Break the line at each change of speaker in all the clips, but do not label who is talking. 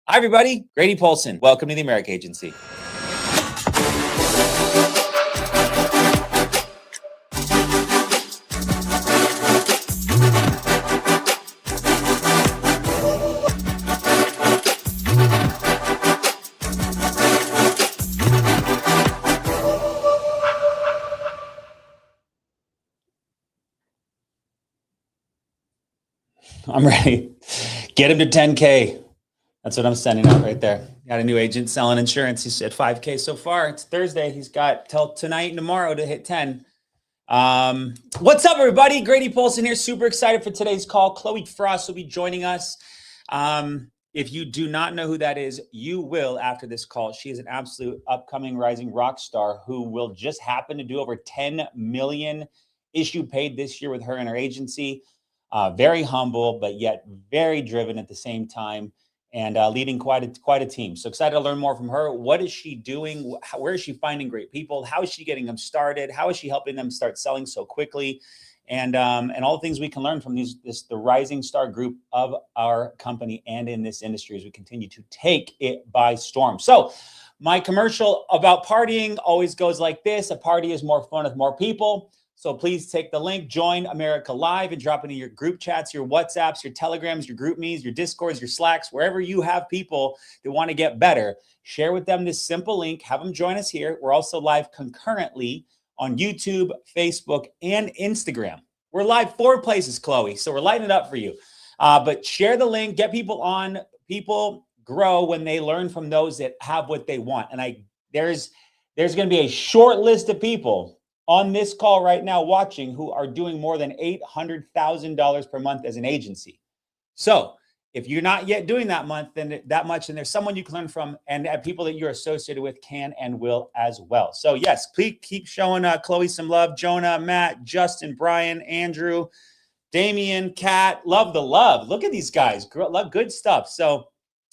Hi, everybody. Grady Polson. Welcome to the America Agency. I'm ready. Get him to 10K. That's what I'm sending out right there. Got a new agent selling insurance. He's at 5K so far. It's Thursday. He's got till tonight and tomorrow to hit 10. What's up, everybody? Grady Polson here. Super excited for today's call. Chloie Frost will be joining us. If you do not know who that is, you will after this call. She is an absolute upcoming rising rock star who will just happen to do over 10 million issue paid this year with her and her agency. Very humble, but yet very driven at the same time, and leading quite a team. So excited to learn more from her. What is she doing? Where is she finding great people? How is she getting them started? How is she helping them start selling so quickly? And all the things we can learn from the rising star group of our company and in this industry as we continue to take it by storm. So my commercial about partying always goes like this: a party is more fun with more people. So please take the link, join America Live, and drop into your group chats, your WhatsApps, your Telegrams, your GroupMes, your Discords, your Slacks, wherever you have people that want to get better. Share with them this simple link. Have them join us here. We're also live concurrently on YouTube, Facebook, and Instagram. We're live 4 places, Chloe. So we're lighting it up for you. But share the link, get people on. People grow when they learn from those that have what they want. And there's going to be a short list of people on this call right now watching who are doing more than $800,000 per month as an agency. So if you're not yet doing that much, then there's someone you can learn from, and people that you're associated with can and will as well. So yes, please keep showing Chloe some love. Jonah, Matt, Justin, Brian, Andrew, Damian, Kat, love the love. Look at these guys, love good stuff. So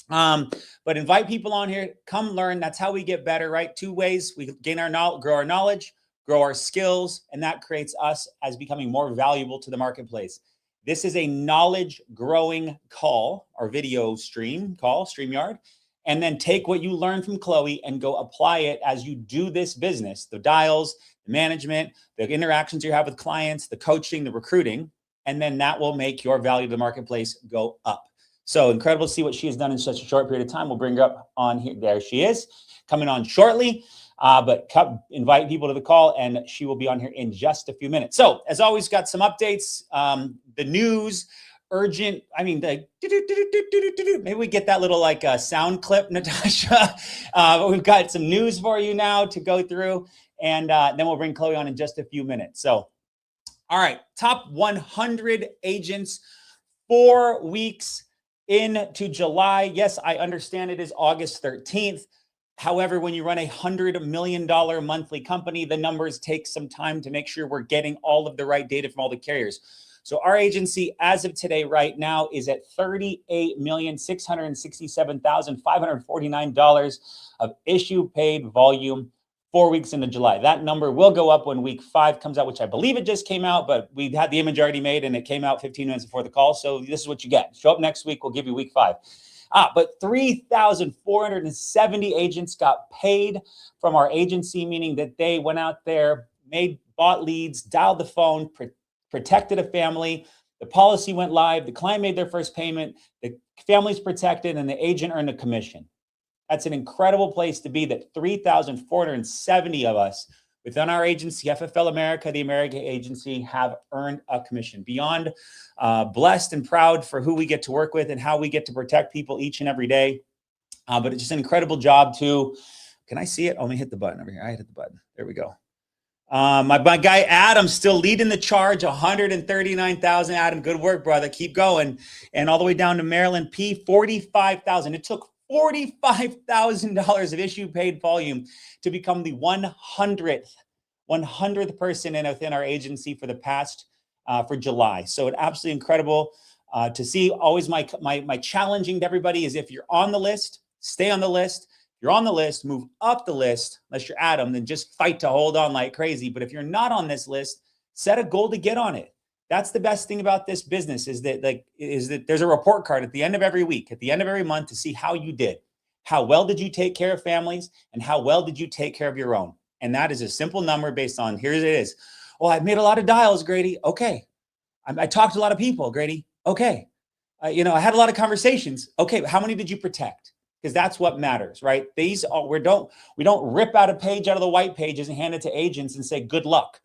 but invite people on here, come learn. That's how we get better, right? 2 ways: we gain our knowledge, grow our knowledge, grow our skills, and that creates us as becoming more valuable to the marketplace. This is a knowledge growing call, our video stream call, StreamYard, and then take what you learn from Chloe and go apply it as you do this business: the dials, the management, the interactions you have with clients, the coaching, the recruiting, and then that will make your value to the marketplace go up. So incredible to see what she has done in such a short period of time. We'll bring her up on here. There she is, coming on shortly. But invite people to the call, and she will be on here in just a few minutes. So as always, got some updates, the news, urgent. I mean, maybe we get that little like sound clip, Natasha. But we've got some news for you now to go through, and then we'll bring Chloe on in just a few minutes. So, all right, top 100 agents, 4 weeks into July. Yes, I understand it is August 13th. However, when you run $100 million monthly company, the numbers take some time to make sure we're getting all of the right data from all the carriers. So our agency, as of today, right now, is at $38,667,549 of issue paid volume 4 weeks into July. That number will go up when week 5 comes out, which I believe it just came out, but we had the image already made and it came out 15 minutes before the call. So this is what you get. Show up next week. We'll give you week 5. But 3,470 agents got paid from our agency, meaning that they went out there, bought leads, dialed the phone, protected a family. The policy went live. The client made their first payment. The family's protected, and the agent earned a commission. That's an incredible place to be, that 3,470 of us within our agency, FFL America, the America agency, have earned a commission. Beyond blessed and proud for who we get to work with and how we get to protect people each and every day. But it's just an incredible job too. Can I see it? Oh, let me hit the button over here. I hit the button. There we go. My guy Adam still leading the charge, 139,000. Adam, good work, brother. Keep going. And all the way down to Maryland P, 45,000. It took $45,000 of issue paid volume to become the 100th person within our agency for the past for July. So it absolutely incredible to see. Always my challenging to everybody is, if you're on the list, stay on the list. If you're on the list, move up the list. Unless you're Adam, then just fight to hold on like crazy. But if you're not on this list, set a goal to get on it. That's the best thing about this business, is that there's a report card at the end of every week, at the end of every month, to see how you did. How well did you take care of families, and how well did you take care of your own? And that is a simple number based on, here it is. Well, I've made a lot of dials, Grady. Okay. I talked to a lot of people, Grady. Okay. I had a lot of conversations. Okay. How many did you protect? Because that's what matters, right? We don't rip out a page out of the white pages and hand it to agents and say, good luck.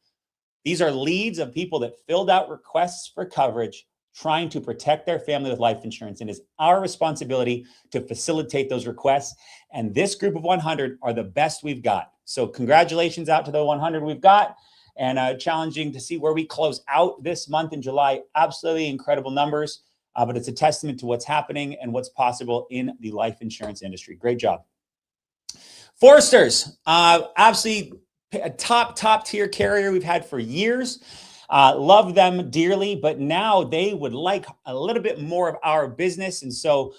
These are leads of people that filled out requests for coverage, trying to protect their family with life insurance. And it's our responsibility to facilitate those requests. And this group of 100 are the best we've got. So congratulations out to the 100 we've got. and challenging to see where we close out this month in July. Absolutely incredible numbers, but it's a testament to what's happening and what's possible in the life insurance industry. Great job. Foresters, absolutely a top tier carrier we've had for years. Love them dearly, but now they would like a little bit more of our business. And so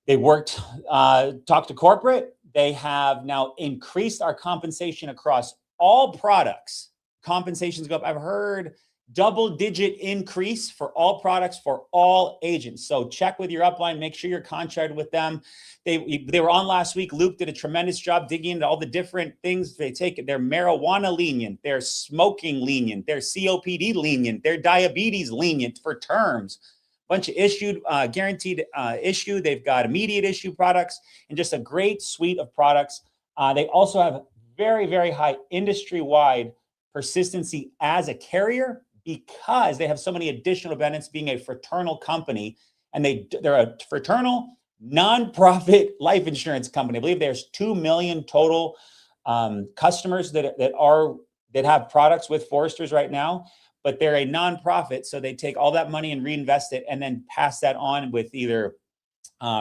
they talked to corporate. They have now increased our compensation across all products. Compensations go up. I've heard double-digit increase for all products for all agents. So check with your upline, make sure you're contracted with them. They were on last week. Luke did a tremendous job digging into all the different things they take. They're marijuana lenient, they're smoking lenient, they're COPD lenient, they're diabetes lenient for terms. Bunch of issued, guaranteed issue. They've got immediate issue products and just a great suite of products. They also have very, very high industry-wide persistency as a carrier because they have so many additional benefits being a fraternal company, and they're a fraternal nonprofit life insurance company. I believe there's 2 million total customers that have products with Foresters right now, but they're a nonprofit, so they take all that money and reinvest it, and then pass that on with either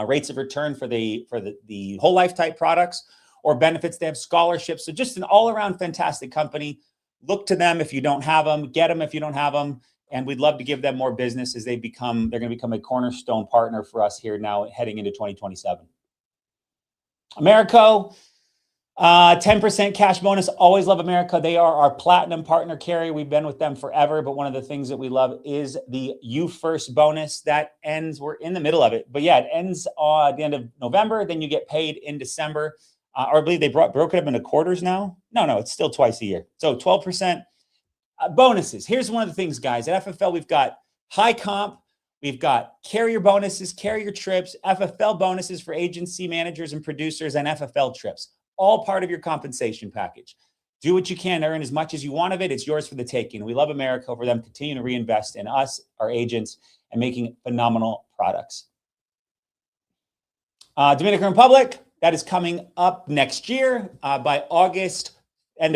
rates of return for the whole life type products or benefits. They have scholarships, so just an all-around fantastic company. Look to them if you don't have them, get them if you don't have them. And we'd love to give them more business as they're going to become a cornerstone partner for us here now heading into 2027. Americo, 10% cash bonus. Always love America. They are our platinum partner carrier. We've been with them forever, but one of the things that we love is the You First bonus that ends. We're in the middle of it, but yeah, it ends at the end of November. Then you get paid in December. Or I believe they broke it up into quarters now. No, it's still twice a year. So 12% bonuses. Here's one of the things, guys. At FFL, we've got high comp. We've got carrier bonuses, carrier trips, FFL bonuses for agency managers and producers, and FFL trips. All part of your compensation package. Do what you can to earn as much as you want of it. It's yours for the taking. We love America for them continuing to reinvest in us, our agents, and making phenomenal products. Dominican Republic. That is coming up next year by the end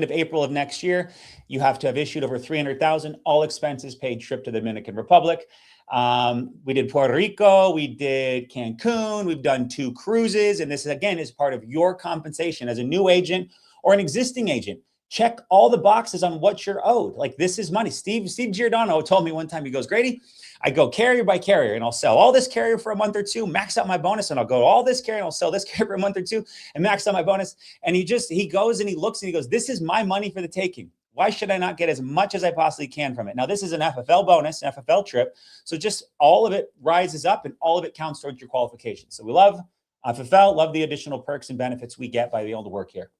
of April of next year. You have to have issued over 300,000, all expenses paid, trip to the Dominican Republic. We did Puerto Rico, we did Cancun, we've done 2 cruises, and this again is part of your compensation as a new agent or an existing agent. Check all the boxes on what you're owed. Like, this is money. Steve Giordano told me one time, he goes, Grady, I go carrier by carrier, and I'll sell all this carrier for a month or two, max out my bonus, and I'll go all this carrier, and I'll sell this carrier for a month or two, and max out my bonus. And he goes and he looks and he goes, this is my money for the taking. Why should I not get as much as I possibly can from it? Now, this is an FFL bonus, an FFL trip. So just all of it rises up and all of it counts towards your qualifications. So we love FFL, love the additional perks and benefits we get by being able to work here.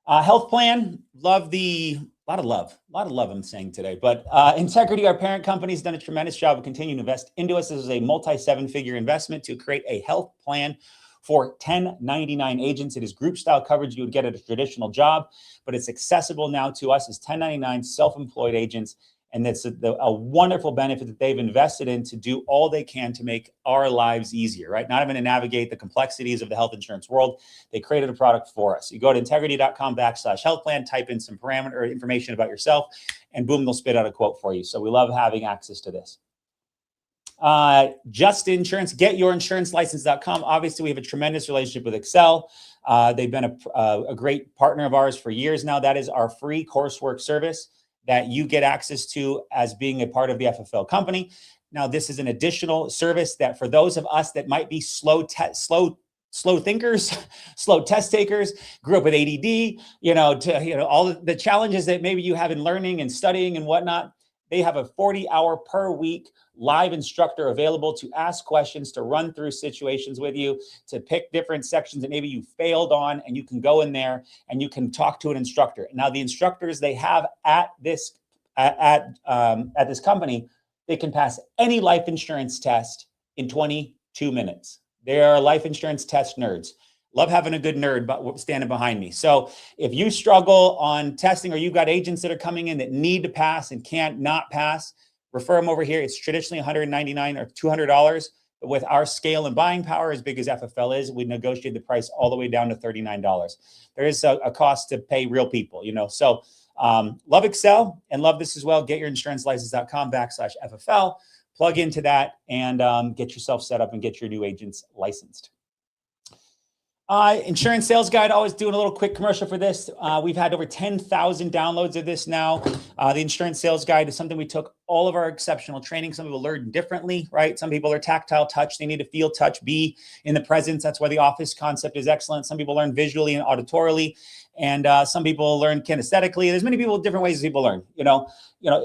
Health plan, a lot of love I'm saying today, but Integrity, our parent company, has done a tremendous job of continuing to invest into us. This is a multi-7-figure investment to create a health plan for 1099 agents. It is group style coverage you would get at a traditional job, but it's accessible now to us as 1099 self-employed agents. And that's a wonderful benefit that they've invested in to do all they can to make our lives easier, right? Not having to navigate the complexities of the health insurance world. They created a product for us. You go to integrity.com/health plan, type in some parameter or information about yourself, and boom, they'll spit out a quote for you. So we love having access to this. Just Insurance, getyourinsuranceLicense.com. Obviously, we have a tremendous relationship with Excel. They've been a great partner of ours for years now. That is our free coursework service that you get access to as being a part of the FFL company. Now, this is an additional service that for those of us that might be slow thinkers, slow test takers, grew up with ADD, all the challenges that maybe you have in learning and studying and whatnot. They have a 40-hour per week live instructor available to ask questions, to run through situations with you, to pick different sections that maybe you failed on, and you can go in there and you can talk to an instructor. Now, the instructors they have at this company, they can pass any life insurance test in 22 minutes. They are life insurance test nerds. Love having a good nerd standing behind me. So if you struggle on testing, or you've got agents that are coming in that need to pass and can't not pass, refer them over here. It's traditionally $199 or $200, with our scale and buying power, as big as FFL is, we negotiated the price all the way down to $39. There is a cost to pay real people, So love Excel and love this as well. GetYourInsuranceLicense.com/FFL. Plug into that and get yourself set up and get your new agents licensed. Insurance Sales Guide, always doing a little quick commercial for this. We've had over 10,000 downloads of this now. The Insurance Sales Guide is something we took all of our exceptional training. Some people learn differently, right? Some people are tactile touch. They need to feel, touch, be in the presence. That's why the office concept is excellent. Some people learn visually and auditorily, and some people learn kinesthetically. There's many people, different ways people learn.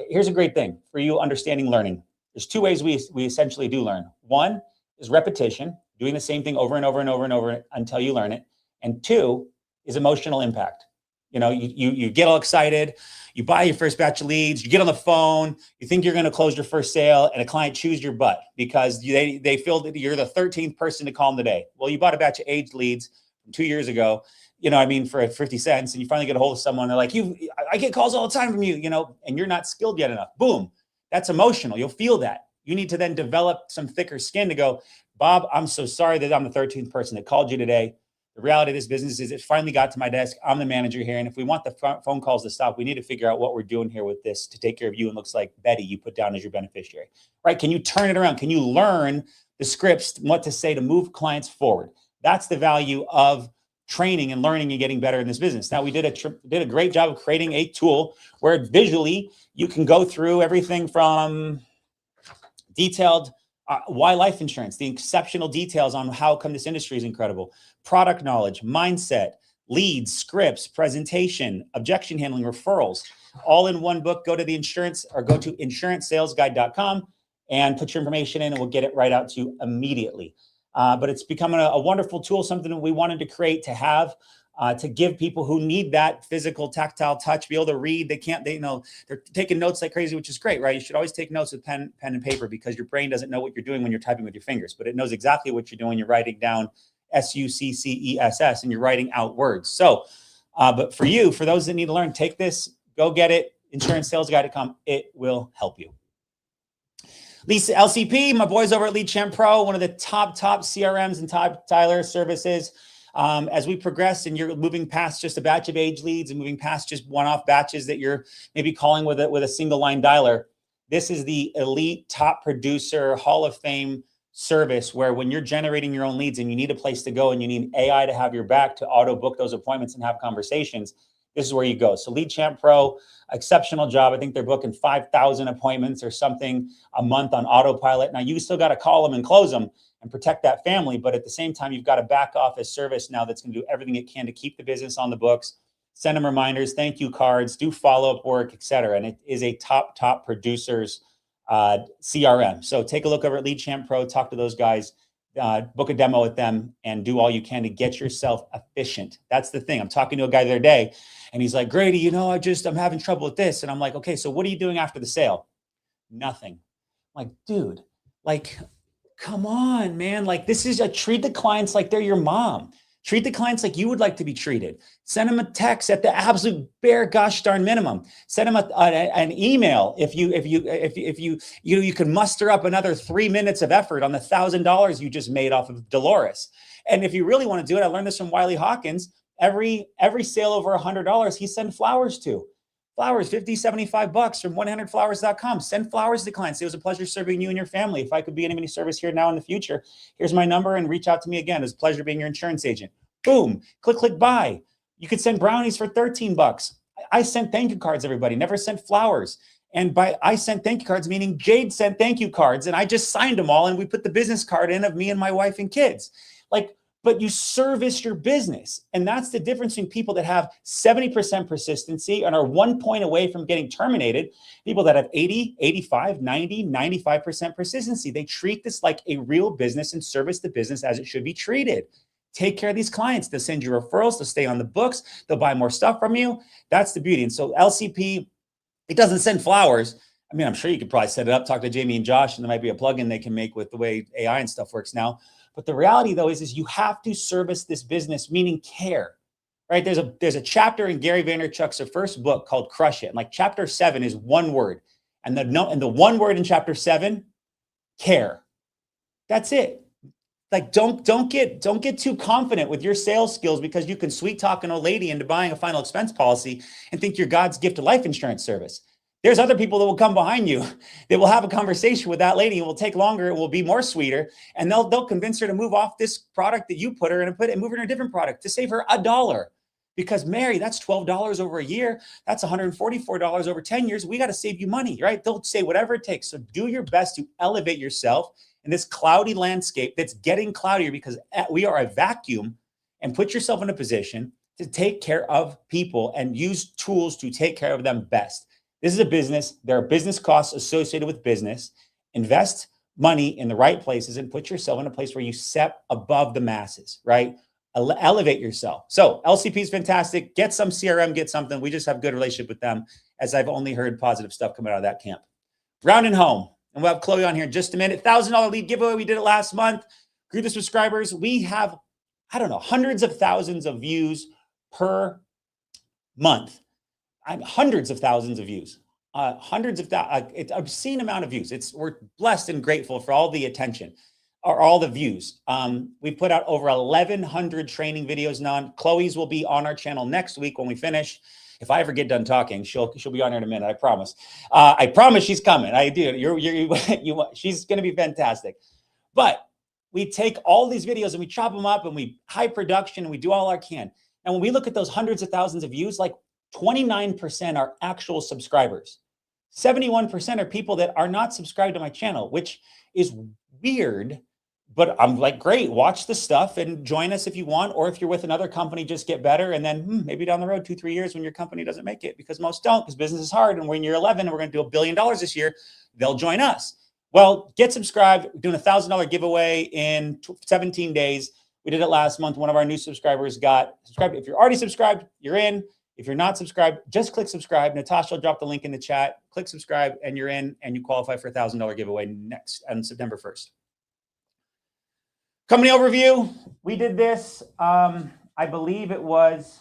Here's a great thing for you understanding learning. There's two ways we essentially do learn. One is repetition, doing the same thing over and over and over and over until you learn it. And two is emotional impact. You get all excited, you buy your first batch of leads, you get on the phone, you think you're going to close your first sale, and a client chews your butt because they feel that you're the 13th person to call them today. Well, you bought a batch of aged leads from 2 years ago, for 50 cents, and you finally get a hold of someone, they're like, I get calls all the time from you, and you're not skilled yet enough. Boom. That's emotional. You'll feel that. You need to then develop some thicker skin to go, Bob, I'm so sorry that I'm the 13th person that called you today. The reality of this business is it finally got to my desk. I'm the manager here. And if we want the phone calls to stop, we need to figure out what we're doing here with this to take care of you. And looks like Betty, you put down as your beneficiary, right? Can you turn it around? Can you learn the scripts, what to say to move clients forward? That's the value of training and learning and getting better in this business. Now, we did a great job of creating a tool where visually you can go through everything from detailed why life insurance, the exceptional details on how come this industry is incredible, product knowledge, mindset, leads, scripts, presentation, objection handling, referrals, all in one book. Go to go to insurancesalesguide.com and put your information in, and we'll get it right out to you immediately. But it's becoming a wonderful tool, something that we wanted to create to have, to give people who need that physical, tactile touch, be able to read. They're taking notes like crazy, which is great, right? You should always take notes with pen and paper because your brain doesn't know what you're doing when you're typing with your fingers, but it knows exactly what you're doing. You're writing down SUCCESS and you're writing out words. So, but for those that need to learn, take this, go get it, insurancesalesguide.com. It will help you. Lisa LCP, my boys over at Lead Champ Pro, one of the top CRMs and top Tyler services. As we progress and you're moving past just a batch of age leads and moving past just one-off batches that you're maybe calling with a single line dialer, this is the elite top producer Hall of Fame service where when you're generating your own leads and you need a place to go and you need AI to have your back to auto book those appointments and have conversations, this is where you go. So Lead Champ Pro, exceptional job. I think they're booking 5,000 appointments or something a month on autopilot. Now you still got to call them and close them and protect that family. But at the same time, you've got a back office service now that's going to do everything it can to keep the business on the books, send them reminders, thank you cards, do follow-up work, et cetera. And it is a top producers CRM. So take a look over at Lead Champ Pro, talk to those guys, book a demo with them and do all you can to get yourself efficient. That's the thing. I'm talking to a guy the other day and he's like, Grady, I'm having trouble with this. And I'm like, okay, so what are you doing after the sale? Nothing. I'm like, dude, come on, man. Treat the clients like they're your mom. Treat the clients like you would like to be treated. Send them a text at the absolute bare gosh darn minimum. Send them an email if you could muster up another 3 minutes of effort on the $1,000 you just made off of Dolores. And if you really want to do it, I learned this from Wiley Hawkins. Every sale over $100, he sent flowers to. Flowers, $50, $75 from 100flowers.com. Send flowers to clients. It was a pleasure serving you and your family. If I could be in any service here now in the future, here's my number and reach out to me again. It was a pleasure being your insurance agent. Boom, click, buy. You could send brownies for $13. I sent thank you cards, everybody, never sent flowers. And I sent thank you cards, meaning Jade sent thank you cards and I just signed them all and we put the business card in of me and my wife and kids. But you service your business. And that's the difference between people that have 70% persistency and are 1 point away from getting terminated. People that have 80, 85, 90, 95% persistency. They treat this like a real business and service the business as it should be treated. Take care of these clients. They'll send you referrals. They'll stay on the books. They'll buy more stuff from you. That's the beauty. And so LCP, it doesn't send flowers. I mean, I'm sure you could probably set it up, talk to Jamie and Josh, and there might be a plugin they can make with the way AI and stuff works now. But the reality, though, is you have to service this business, meaning care, right? There's a chapter in Gary Vaynerchuk's first book called Crush It. And chapter 7 is one word. And the one word in chapter 7, care. That's it. Like, don't get too confident with your sales skills because you can sweet talk an old lady into buying a final expense policy and think you're God's gift to life insurance service. There's other people that will come behind you. They will have a conversation with that lady. It will take longer. It will be more sweeter, and they'll convince her to move off this product that you put her in and move her in a different product to save her $1. Because Mary, that's $12 over a year. That's $144 over 10 years. We got to save you money, right? They'll say whatever it takes. So do your best to elevate yourself in this cloudy landscape that's getting cloudier because we are a vacuum, and put yourself in a position to take care of people and use tools to take care of them best. This is a business. There are business costs associated with business. Invest money in the right places and put yourself in a place where you step above the masses, right? Elevate yourself. So LCP is fantastic. Get some CRM, get something. We just have a good relationship with them, as I've only heard positive stuff coming out of that camp. Round and home. And we'll have Chloe on here in just a minute. $1,000 lead giveaway. We did it last month. Grew the subscribers. We have, I don't know, hundreds of thousands of views per month. Hundreds of thousands of views. Obscene amount of views. We're blessed and grateful for all the attention or all the views. We put out over 1,100 training videos now. Chloe's will be on our channel next week when we finish. If I ever get done talking, she'll be on here in a minute. I promise. I promise she's coming. I do. She's going to be fantastic. But we take all these videos and we chop them up and we high production and we do all our can. And when we look at those hundreds of thousands of views, like 29% are actual subscribers. 71% are people that are not subscribed to my channel, which is weird. But I'm like, great, watch the stuff and join us if you want. Or if you're with another company, just get better. And then maybe down the road, 2-3 years when your company doesn't make it, because most don't, because business is hard. And when you're 11 and we're going to do $1 billion this year, they'll join us. Well, get subscribed. We're doing a $1,000 giveaway in 17 days. We did it last month. One of our new subscribers got subscribed. If you're already subscribed, you're in. If you're not subscribed, just click subscribe. Natasha will drop the link in the chat. Click subscribe and you're in, and you qualify for a $1,000 giveaway next on September 1st. Company overview. We did this, I believe it was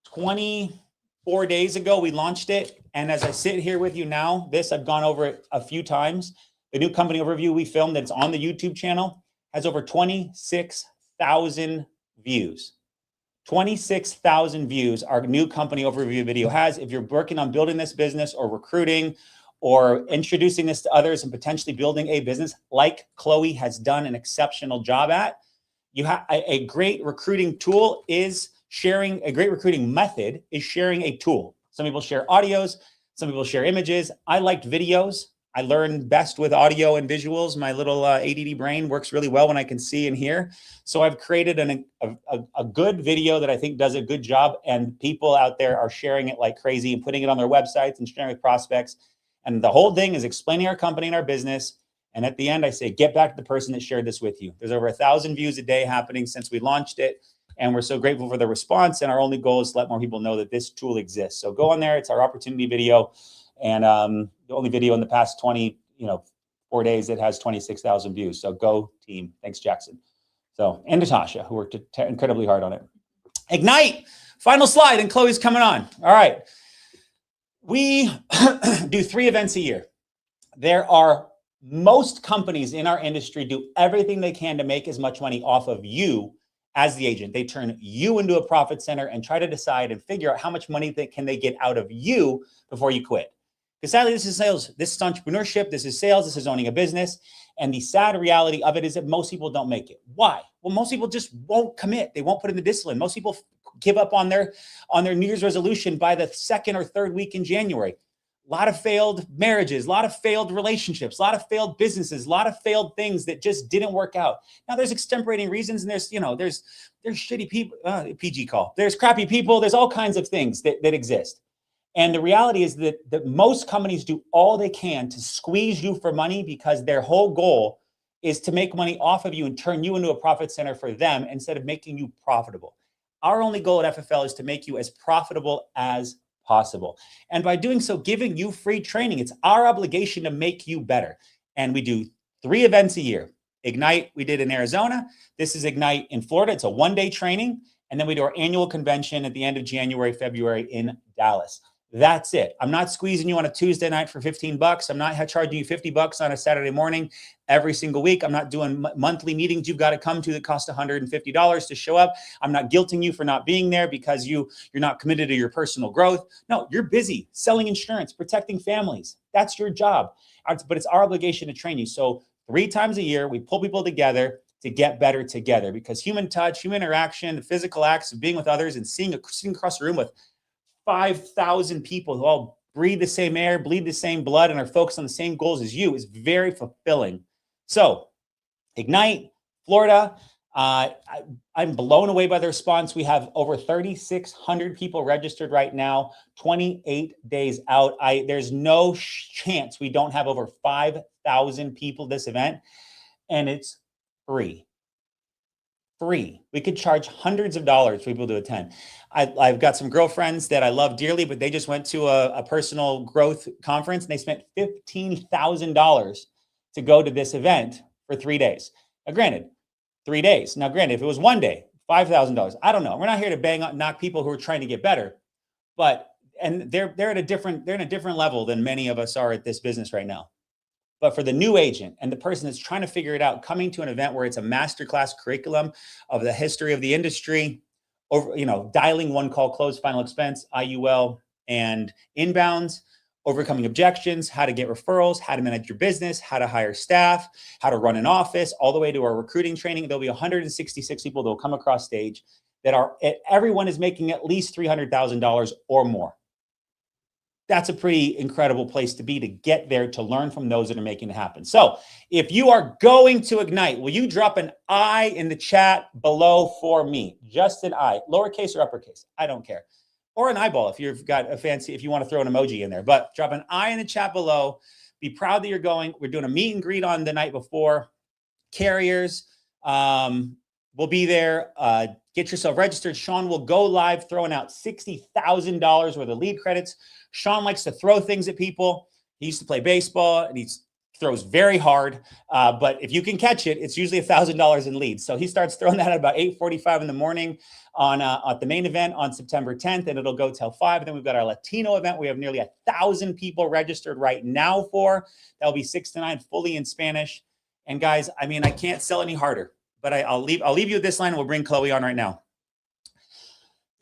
24 days ago. We launched it. And as I sit here with you now, I've gone over it a few times. The new company overview we filmed that's on the YouTube channel has over 26,000 views. 26,000 views our new company overview video has. If you're working on building this business or recruiting or introducing this to others and potentially building a business like Chloe has done an exceptional job at, you have a great recruiting tool is sharing, a great recruiting method is sharing a tool. Some people share audios, some people share images. I liked videos. I learn best with audio and visuals. My little ADD brain works really well when I can see and hear. So I've created a good video that I think does a good job, and people out there are sharing it like crazy and putting it on their websites and sharing with prospects. And the whole thing is explaining our company and our business. And at the end, I say, get back to the person that shared this with you. There's over 1,000 views a day happening since we launched it. And we're so grateful for the response. And our only goal is to let more people know that this tool exists. So go on there. It's our opportunity video. And the only video in the past 4 days that has 26,000 views. So go team. Thanks, Jackson. So, and Natasha, who worked incredibly hard on it. Ignite. Final slide, and Chloe's coming on. All right. We do 3 events a year. Most companies in our industry do everything they can to make as much money off of you as the agent. They turn you into a profit center and try to decide and figure out how much money can they get out of you before you quit. Because sadly, this is sales, this is entrepreneurship, this is sales, this is owning a business. And the sad reality of it is that most people don't make it. Why? Well, most people just won't commit. They won't put in the discipline. Most people give up on their New Year's resolution by the 2nd or 3rd week in January. A lot of failed marriages, a lot of failed relationships, a lot of failed businesses, a lot of failed things that just didn't work out. Now there's extemporating reasons, and there's shitty people, PG call. There's crappy people. There's all kinds of things that exist. And the reality is that most companies do all they can to squeeze you for money because their whole goal is to make money off of you and turn you into a profit center for them instead of making you profitable. Our only goal at FFL is to make you as profitable as possible. And by doing so, giving you free training, it's our obligation to make you better. And we do 3 events a year. Ignite, we did in Arizona. This is Ignite in Florida. It's a 1-day training. And then we do our annual convention at the end of January, February in Dallas. That's it. I'm not squeezing you on a Tuesday night for $15. I'm not charging you $50 on a Saturday morning every single week. I'm not doing monthly meetings you've got to come to that cost $150 to show up. I'm not guilting you for not being there because you're not committed to your personal growth. No, you're busy selling insurance, protecting families. That's your job. But it's our obligation to train you. So 3 times a year, we pull people together to get better together, because human touch, human interaction, the physical acts of being with others and sitting across the room with 5,000 people who all breathe the same air, bleed the same blood, and are focused on the same goals as you is very fulfilling. So Ignite, Florida, I'm blown away by the response. We have over 3,600 people registered right now, 28 days out. There's no chance we don't have over 5,000 people this event, and it's free. We could charge hundreds of dollars for people to attend. I've got some girlfriends that I love dearly, but they just went to a personal growth conference and they spent $15,000 to go to this event for 3 days. Now, granted, 3 days. Now, granted, if it was one day, $5,000. I don't know. We're not here to knock people who are trying to get better, and they're in a different level than many of us are at this business right now. But for the new agent and the person that's trying to figure it out, coming to an event where it's a masterclass curriculum of the history of the industry, dialing one call close, final expense, IUL, and inbounds, overcoming objections, how to get referrals, how to manage your business, how to hire staff, how to run an office, all the way to our recruiting training. There'll be 166 people that will come across stage everyone is making at least $300,000 or more. That's a pretty incredible place to be, to get there, to learn from those that are making it happen. So if you are going to Ignite, will you drop an I in the chat below for me? Just an I, lowercase or uppercase, I don't care. Or an eyeball if you've got if you want to throw an emoji in there, but drop an I in the chat below. Be proud that you're going. We're doing a meet and greet on the night before. Carriers will be there. Get yourself registered. Sean will go live throwing out $60,000 worth of lead credits. Sean likes to throw things at people. He used to play baseball and he throws very hard. But if you can catch it, it's usually $1,000 in leads. So he starts throwing that at about 8:45 in the morning at the main event on September 10th, and it'll go till 5. And then we've got our Latino event. We have nearly 1,000 people registered right now for. That'll be 6 to 9, fully in Spanish. And guys, I mean, I can't sell any harder, but I'll leave you with this line. And we'll bring Chloe on right now.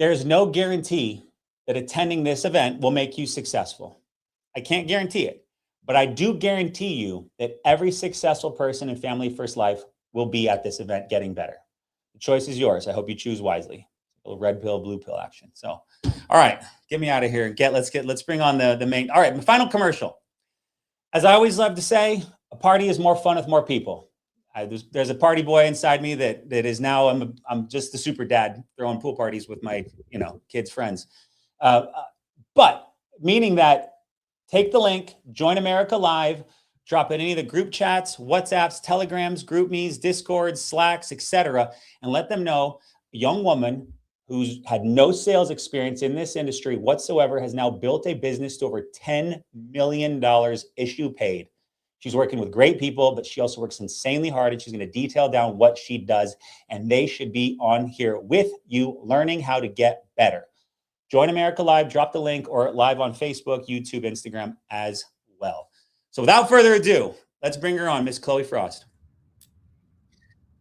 There's no guarantee that attending this event will make you successful. I can't guarantee it, but I do guarantee you that every successful person in Family First Life will be at this event getting better. The choice is yours. I hope you choose wisely. A little red pill, blue pill action. So, all right, get me out of here and let's bring on the main. All right, my final commercial. As I always love to say, a party is more fun with more people. There's a party boy inside me that is now I'm just the super dad throwing pool parties with my kids' friends. But meaning that, take the link, join America Live, drop in any of the group chats, WhatsApps, Telegrams, GroupMes, Discords, Slacks, etc., and let them know a young woman who's had no sales experience in this industry whatsoever has now built a business to over $10 million issue paid. She's working with great people, but she also works insanely hard, and she's going to detail down what she does, and they should be on here with you learning how to get better. Join America Live, drop the link, or live on Facebook, YouTube, Instagram as well. So without further ado, let's bring her on, Miss Chloie Frost.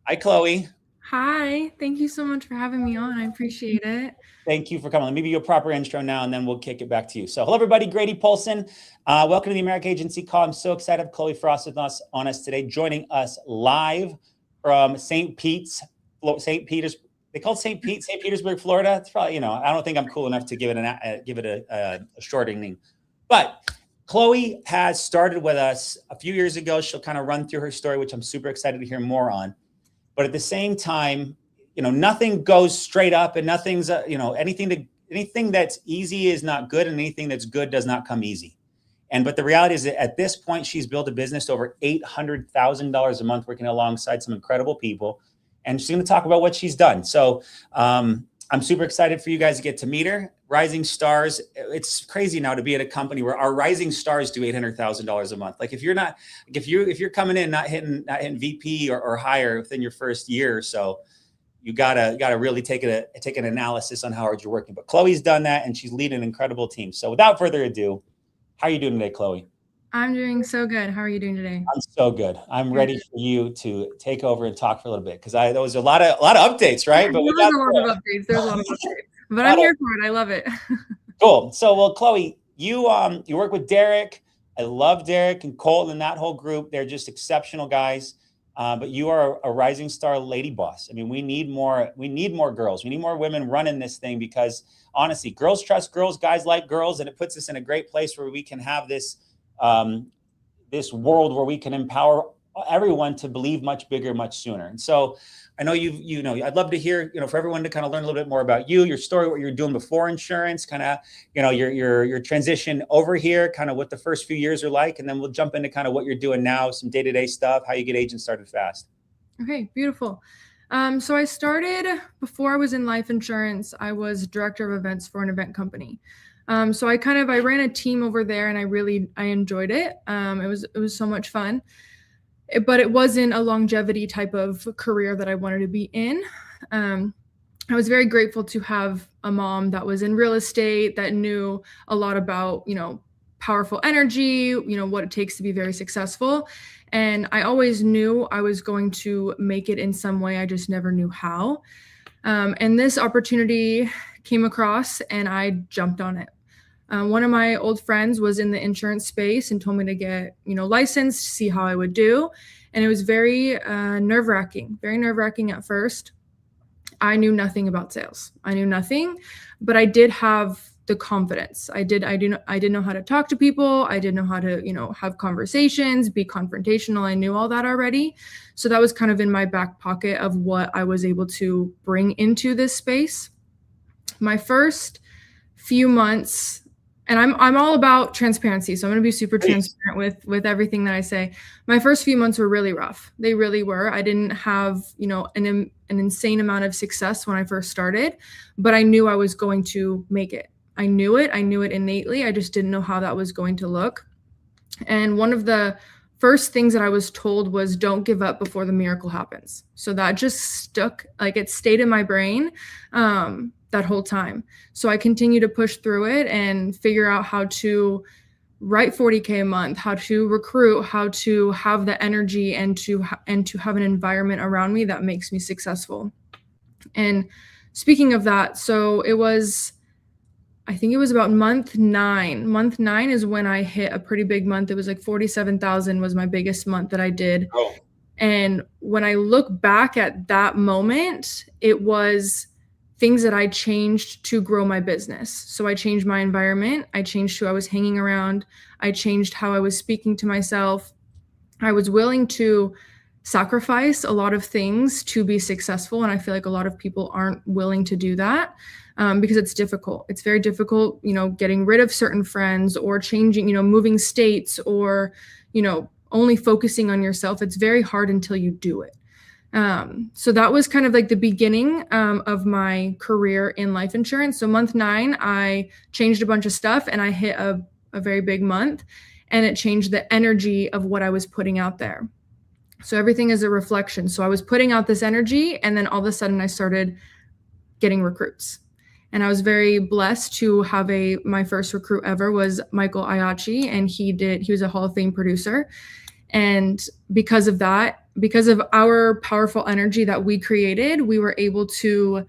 Hi, Chloe.
Hi, thank you so much for having me on. I appreciate it.
Thank you for coming. Let me give you a proper intro now, and then we'll kick it back to you. So hello, everybody. Grady Paulson. Welcome to the America Agency Call. I'm so excited to have Chloie Frost with us on us today, joining us live from St. Petersburg. They call it St. Petersburg, Florida. It's probably, I don't think I'm cool enough to give it a shortening. But Chloe has started with us a few years ago. She'll kind of run through her story, which I'm super excited to hear more on. But at the same time, nothing goes straight up, and nothing's, anything that's easy is not good, and anything that's good does not come easy. But the reality is that at this point, she's built a business to over $800,000 a month, working alongside some incredible people. And she's going to talk about what she's done. So I'm super excited for you guys to get to meet her. Rising Stars. It's crazy now to be at a company where our rising stars do $800,000 a month. Like if you're coming in not hitting VP or higher within your first year or so, you gotta really take an analysis on how hard you're working. But Chloe's done that, and she's leading an incredible team. So without further ado, how are you doing today, Chloe?
I'm doing so good. How are you doing today?
I'm so good. I'm ready for you to take over and talk for a little bit, because there was a lot of updates, right? But
There's a lot of updates. There's a lot of updates. But I'm here for it. I love it.
Cool. So, well, Chloe, you work with Derek. I love Derek and Colton and that whole group. They're just exceptional guys. But you are a rising star lady boss. I mean, we need more girls. We need more women running this thing, because honestly, girls trust girls, guys like girls, and it puts us in a great place where we can have this this world where we can empower everyone to believe much bigger, much sooner. And so I know I'd love to hear, for everyone to kind of learn a little bit more about you, your story, what you're doing before insurance, kind of, your transition over here, kind of what the first few years are like. And then we'll jump into kind of what you're doing now, some day-to-day stuff, how you get agents started fast.
Okay, beautiful. So I started, before I was in life insurance, I was director of events for an event company. So I ran a team over there, and I enjoyed it. It was so much fun. But it wasn't a longevity type of career that I wanted to be in. I was very grateful to have a mom that was in real estate, that knew a lot about, powerful energy, what it takes to be very successful. And I always knew I was going to make it in some way. I just never knew how. And this opportunity came across, and I jumped on it. One of my old friends was in the insurance space and told me to get, licensed, see how I would do. And it was very nerve-wracking at first. I knew nothing about sales. I knew nothing, but I did have the confidence. I did know how to talk to people. I did know how to, have conversations, be confrontational. I knew all that already. So that was kind of in my back pocket of what I was able to bring into this space. My first few months, and I'm all about transparency, so I'm going to be super transparent with everything that I say. My first few months were really rough. They really were. I didn't have, an insane amount of success when I first started, but I knew I was going to make it. I knew it innately. I just didn't know how that was going to look. And one of the first things that I was told was, don't give up before the miracle happens. So that just stuck, it stayed in my brain that whole time. So I continued to push through it and figure out how to write 40K a month, how to recruit, how to have the energy, and to have an environment around me that makes me successful. And speaking of that, so I think it was about month 9. Month 9 is when I hit a pretty big month. It was like 47,000 was my biggest month that I did.
Oh.
And when I look back at that moment, it was things that I changed to grow my business. So I changed my environment. I changed who I was hanging around. I changed how I was speaking to myself. I was willing to sacrifice a lot of things to be successful. And I feel like a lot of people aren't willing to do that because it's difficult. It's very difficult, getting rid of certain friends, or changing, moving states, or, only focusing on yourself. It's very hard until you do it. So that was kind of like the beginning of my career in life insurance. So month 9, I changed a bunch of stuff, and I hit a very big month, and it changed the energy of what I was putting out there. So everything is a reflection. So I was putting out this energy, and then all of a sudden I started getting recruits. And I was very blessed to have my first recruit ever was Michael Ayachi, and he was a Hall of Fame producer. And because of that, because of our powerful energy that we created, we were able to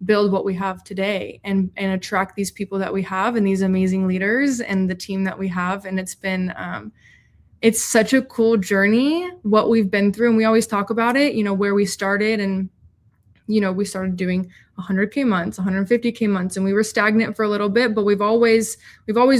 build what we have today and attract these people that we have, and these amazing leaders, and the team that we have. And it's been, it's such a cool journey, what we've been through. And we always talk about it, where we started, and, we started doing 100K months, 150K months, and we were stagnant for a little bit, but we've always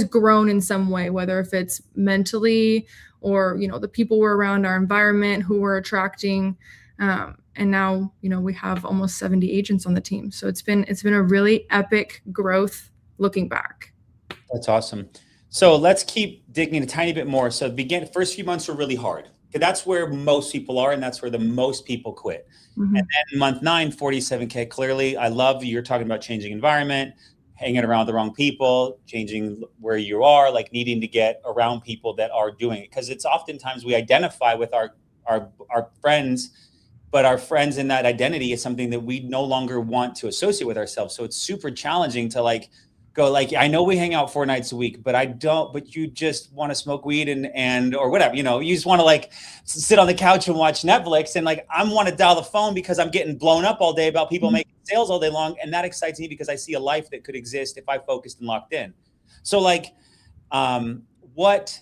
grown in some way, whether if it's mentally, or, the people we're around, our environment, who we're attracting. And now, we have almost 70 agents on the team. So it's been a really epic growth looking back.
That's awesome. So let's keep digging a tiny bit more. So first few months were really hard. That's where most people are, and that's where the most people quit. Mm-hmm. And then month 9, 47K, clearly, I love you're talking about changing environment, hanging around the wrong people, changing where you are, like needing to get around people that are doing it. Because it's oftentimes we identify with our friends, but our friends and that identity is something that we no longer want to associate with ourselves. So it's super challenging to like go like, I know we hang out 4 nights a week, but but you just want to smoke weed and or whatever, you know, you just want to like sit on the couch and watch Netflix. And like, I want to dial the phone because I'm getting blown up all day about people making sales all day long. And that excites me because I see a life that could exist if I focused and locked in. So like, what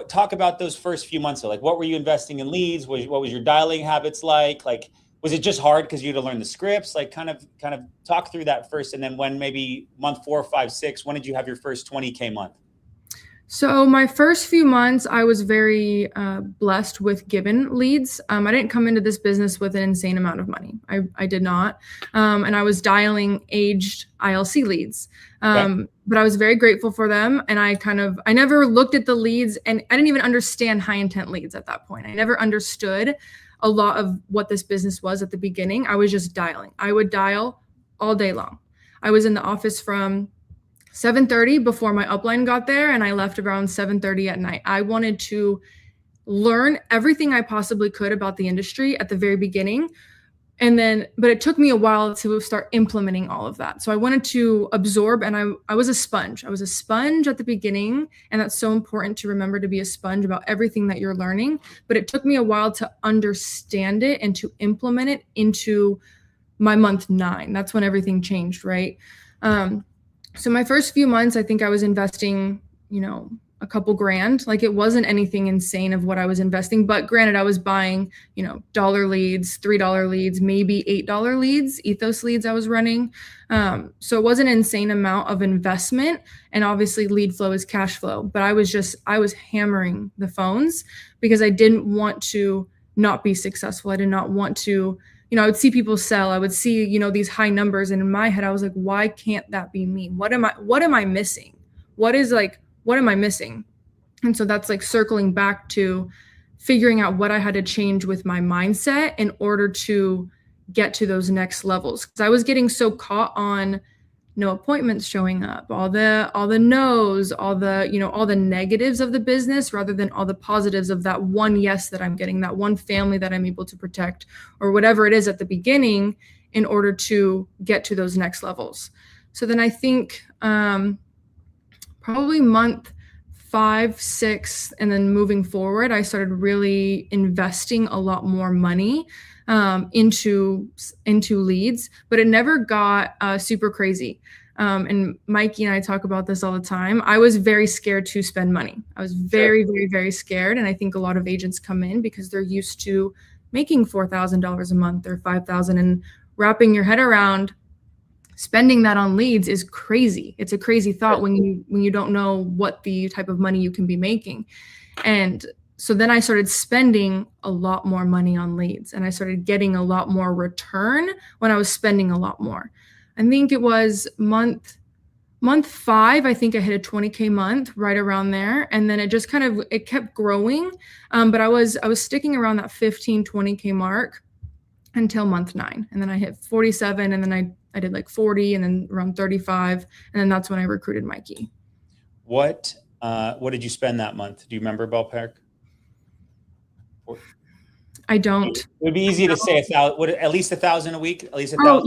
talk about those first few months? So like, what were you investing in leads? What was your dialing habits like? Like, was it just hard because you had to learn the scripts? Like kind of talk through that first. And then when maybe month 4, 5, 6, when did you have your first 20K month?
So my first few months, I was very blessed with given leads. I didn't come into this business with an insane amount of money. I did not. And I was dialing aged ILC leads. But I was very grateful for them. And I never looked at the leads, and I didn't even understand high intent leads at that point. I never understood a lot of what this business was at the beginning. I was just dialing. I would dial all day long. I was in the office from 7:30 before my upline got there, and I left around 7:30 at night. I wanted to learn everything I possibly could about the industry at the very beginning. But it took me a while to start implementing all of that. So I wanted to absorb, and I was a sponge. I was a sponge at the beginning, and that's so important to remember, to be a sponge about everything that you're learning. But it took me a while to understand it and to implement it into my month 9. That's when everything changed, right? So my first few months, I think I was investing, a couple grand. Like, it wasn't anything insane of what I was investing, but granted, I was buying, dollar leads, $3 leads, maybe $8 leads, ethos leads I was running. So it wasn't an insane amount of investment. And obviously lead flow is cash flow, but I was hammering the phones because I didn't want to not be successful. I did not want to, I would see people sell. I would see, these high numbers. And in my head, I was like, why can't that be me? What am I missing? What am I missing? And so that's like circling back to figuring out what I had to change with my mindset in order to get to those next levels. Because I was getting so caught on no appointments showing up, all the no's, all the negatives of the business, rather than all the positives of that one yes that I'm getting, that one family that I'm able to protect, or whatever it is at the beginning, in order to get to those next levels. So then I think probably month 5, 6, and then moving forward, I started really investing a lot more money into leads, but it never got super crazy. And Mikey and I talk about this all the time. I was very scared to spend money. I was very, very, very scared. And I think a lot of agents come in because they're used to making $4,000 a month or $5,000, and wrapping your head around spending that on leads is crazy. It's a crazy thought when you don't know what the type of money you can be making. And so then I started spending a lot more money on leads, and I started getting a lot more return when I was spending a lot more. I think it was month 5, I think I hit a 20K month, right around there. And then it just it kept growing. But I was sticking around that 15, 20K mark until month 9. And then I hit 47, and then I did like 40, and then around 35. And then that's when I recruited Mikey.
What did you spend that month? Do you remember, ballpark?
I don't.
It would be easy to say at least 1,000 a week, at least 1,000.
Oh,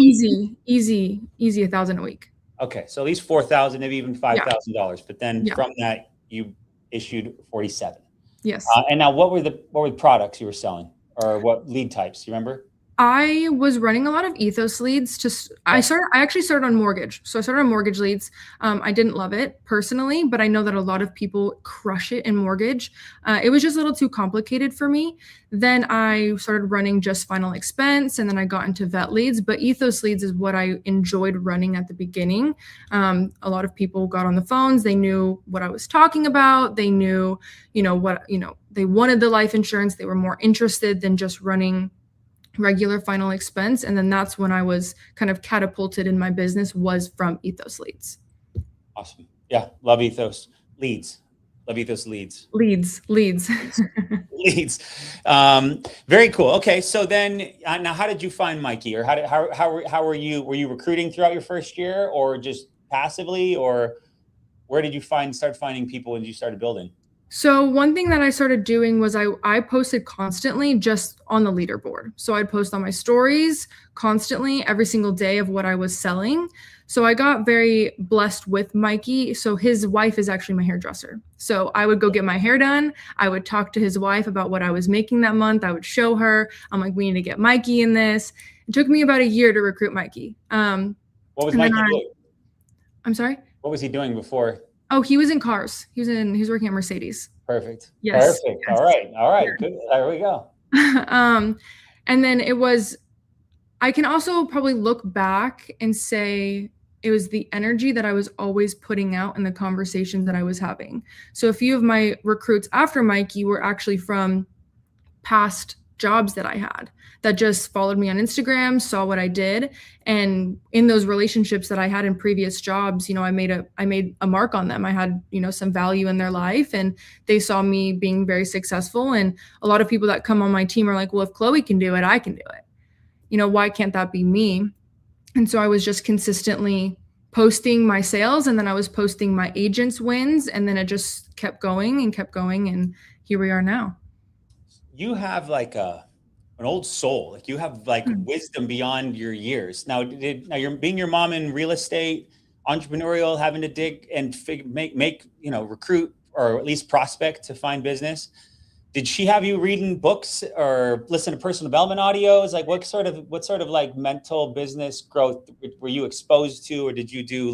easy 1,000 a week.
Okay. So at least 4,000, maybe even $5,000. But then from that, you issued 47.
Yes.
And now what were the products you were selling, or what lead types? You remember?
I was running a lot of ethos leads. I actually started on mortgage. So I started on mortgage leads. I didn't love it personally, but I know that a lot of people crush it in mortgage. It was just a little too complicated for me. Then I started running just final expense, and then I got into vet leads, but ethos leads is what I enjoyed running at the beginning. A lot of people got on the phones. They knew what I was talking about. They knew, they wanted the life insurance. They were more interested than just running regular final expense. And then that's when I was kind of catapulted in my business, was from ethos leads.
Awesome. Yeah. Love ethos leads. Love ethos leads.
Leads.
Leads. Very cool. Okay. So then now how did you find Mikey, or how were you recruiting throughout your first year, or just passively, or where did you start finding people when you started building?
So one thing that I started doing was I posted constantly just on the leaderboard. So I'd post on my stories constantly every single day of what I was selling. So I got very blessed with Mikey. So his wife is actually my hairdresser. So I would go get my hair done. I would talk to his wife about what I was making that month. I would show her. I'm like, we need to get Mikey in this. It took me about a year to recruit Mikey.
What was Mikey doing?
I'm sorry?
What was he doing before?
Oh, he was in cars. He was working at Mercedes.
Perfect.
Yes.
Perfect.
Yes.
All right.
Yeah.
Good. There we go.
And then I can also probably look back and say it was the energy that I was always putting out in the conversations that I was having. So a few of my recruits after Mikey were actually from past jobs that I had that just followed me on Instagram, saw what I did. And in those relationships that I had in previous jobs, I made a mark on them. I had, some value in their life, and they saw me being very successful. And a lot of people that come on my team are like, well, if Chloe can do it, I can do it. Why can't that be me? And so I was just consistently posting my sales, and then I was posting my agents' wins, and then it just kept going, and here we are now.
You have like an old soul. Like you have like wisdom beyond your years. Now you're being your mom in real estate, entrepreneurial, having to dig and make recruit or at least prospect to find business. Did she have you reading books or listen to personal development audios? Like what sort of like mental business growth were you exposed to, or did you do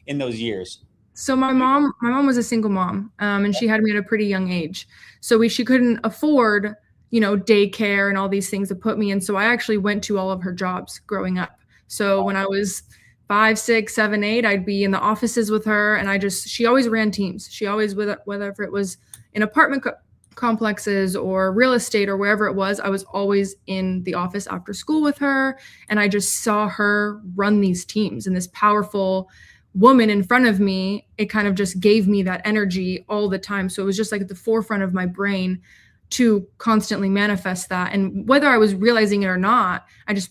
in those years?
So my mom was a single mom, and she had me at a pretty young age. So she couldn't afford, daycare and all these things to put me in. So I actually went to all of her jobs growing up. So when I was 5, 6, 7, 8, I'd be in the offices with her, and she always ran teams. She always, whether it was in apartment complexes or real estate or wherever it was, I was always in the office after school with her. And I just saw her run these teams, and this powerful woman in front of me, it kind of just gave me that energy all the time. So it was just like at the forefront of my brain to constantly manifest that. And whether I was realizing it or not, I just,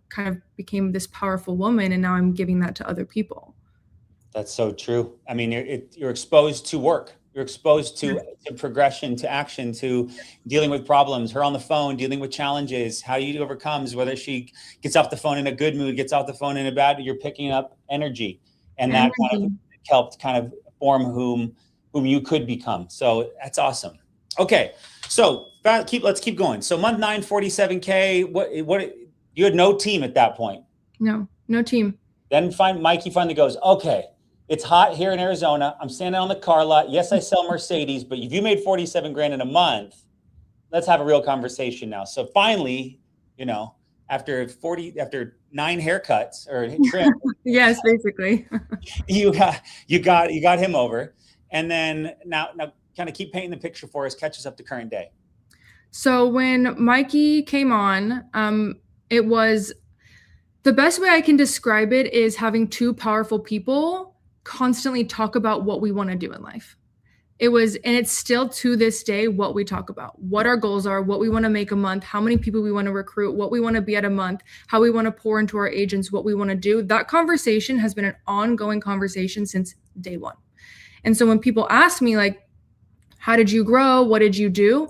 kind of became this powerful woman. And now I'm giving that to other people.
That's so true. I mean, you're exposed to work. You're exposed to progression, to action, to dealing with problems, her on the phone, dealing with challenges, how you overcomes, whether she gets off the phone in a good mood, gets off the phone in a bad mood, you're picking up energy. And that kind of helped kind of form whom you could become. So that's awesome. Okay. So let's keep going. So month 9, 47K, what you had no team at that point?
No team.
Then Mikey finally goes, okay, it's hot here in Arizona. I'm standing on the car lot. Yes, I sell Mercedes, but if you made 47 grand in a month, let's have a real conversation now. So finally, after 9 haircuts or trim,
yes, basically,
you got him over. And then now kind of keep painting the picture for us, catch us up to current day.
So when Mikey came on, it was the best way I can describe it is having two powerful people constantly talk about what we want to do in life. And it's still to this day what we talk about, what our goals are, what we want to make a month, how many people we want to recruit, what we want to be at a month, how we want to pour into our agents, what we want to do. That conversation has been an ongoing conversation since day one. And so when people ask me like, how did you grow? What did you do?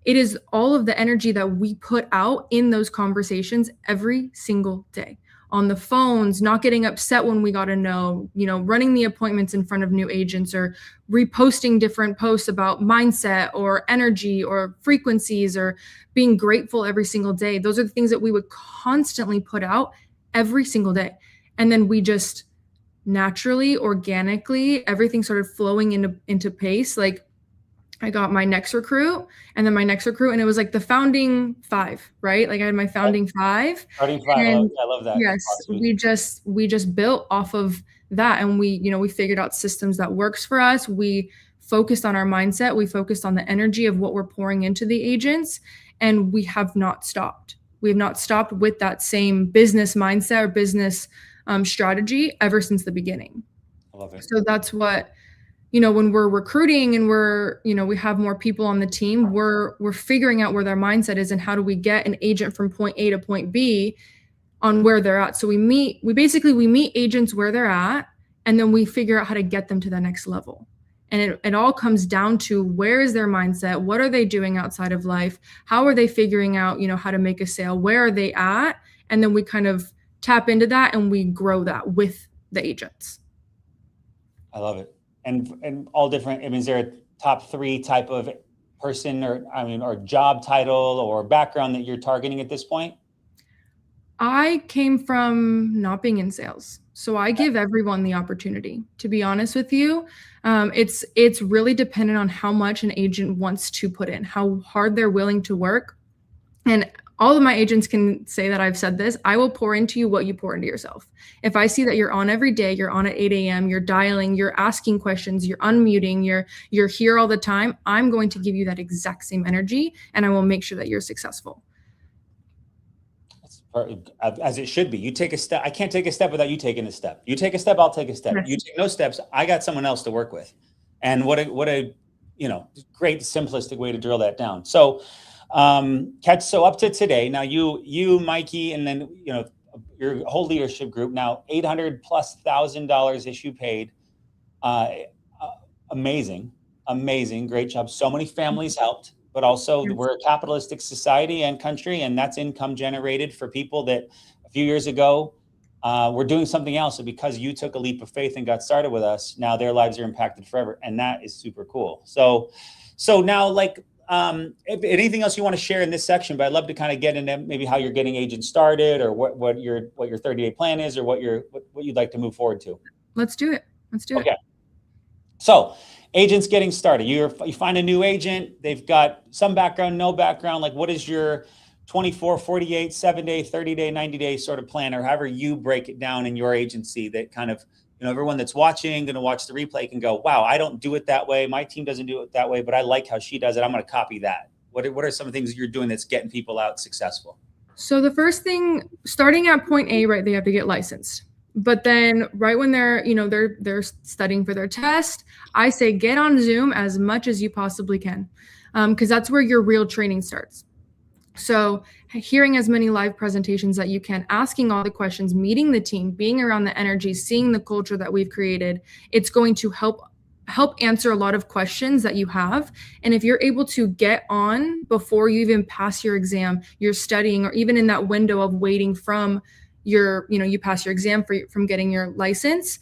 It is all of the energy that we put out in those conversations every single day. On the phones, not getting upset when we got a no, running the appointments in front of new agents, or reposting different posts about mindset or energy or frequencies, or being grateful every single day. Those are the things that we would constantly put out every single day. And then we just naturally, organically, everything started flowing into pace. Like I got my next recruit, and then my next recruit, and it was like the founding 5, right? Like I had my founding 5.
Founding 5, I love that.
Yes, we just built off of that, and we figured out systems that works for us. We focused on our mindset. We focused on the energy of what we're pouring into the agents, and we have not stopped. We have not stopped with that same business mindset or business strategy ever since the beginning.
I love it.
So that's what. When we're recruiting and we have more people on the team, we're figuring out where their mindset is and how do we get an agent from point A to point B on where they're at. So we meet agents where they're at, and then we figure out how to get them to the next level. And it all comes down to where is their mindset? What are they doing outside of life? How are they figuring out, how to make a sale? Where are they at? And then we kind of tap into that and we grow that with the agents.
I love it. And all different. I mean, is there a top 3 type of person or job title or background that you're targeting at this point?
I came from not being in sales. So I give everyone the opportunity, to be honest with you. It's really dependent on how much an agent wants to put in, how hard they're willing to work. And all of my agents can say that I've said this. I will pour into you what you pour into yourself. If I see that you're on every day, you're on at 8 a.m., you're dialing, you're asking questions, you're unmuting, you're here all the time, I'm going to give you that exact same energy, and I will make sure that you're successful.
As it should be. You take a step. I can't take a step without you taking a step. You take a step, I'll take a step.
Yes.
You take no steps, I got someone else to work with. And what a great simplistic way to drill that down. So so up to today, now you Mikey, and then your whole leadership group, now $800,000+ issue paid. Amazing, great job. So many families helped. But also we're a capitalistic society and country, and that's income generated for people that a few years ago were doing something else. And because you took a leap of faith and got started with us, now their lives are impacted forever. And that is super cool. So now, if anything else you want to share in this section, but I'd love to kind of get into maybe how you're getting agents started, or what your 30-day plan is, or what you'd like to move forward to.
Let's do it.
Okay. So agents getting started, you find a new agent, they've got some background, no background. Like, what is your 24, 48, 7-day, 30-day, 90-day sort of plan, or however you break it down in your agency, that kind of, everyone that's watching, going to watch the replay can go, wow, I don't do it that way. My team doesn't do it that way, but I like how she does it. I'm going to copy that. What are some of the things you're doing that's getting people out successful?
So the first thing, starting at point A, right, they have to get licensed. But then right when they're studying for their test, I say, get on Zoom as much as you possibly can, because that's where your real training starts. So hearing as many live presentations that you can, asking all the questions, meeting the team, being around the energy, seeing the culture that we've created, it's going to help answer a lot of questions that you have. And if you're able to get on before you even pass your exam, you're studying, or even in that window of waiting from you pass your exam from getting your license,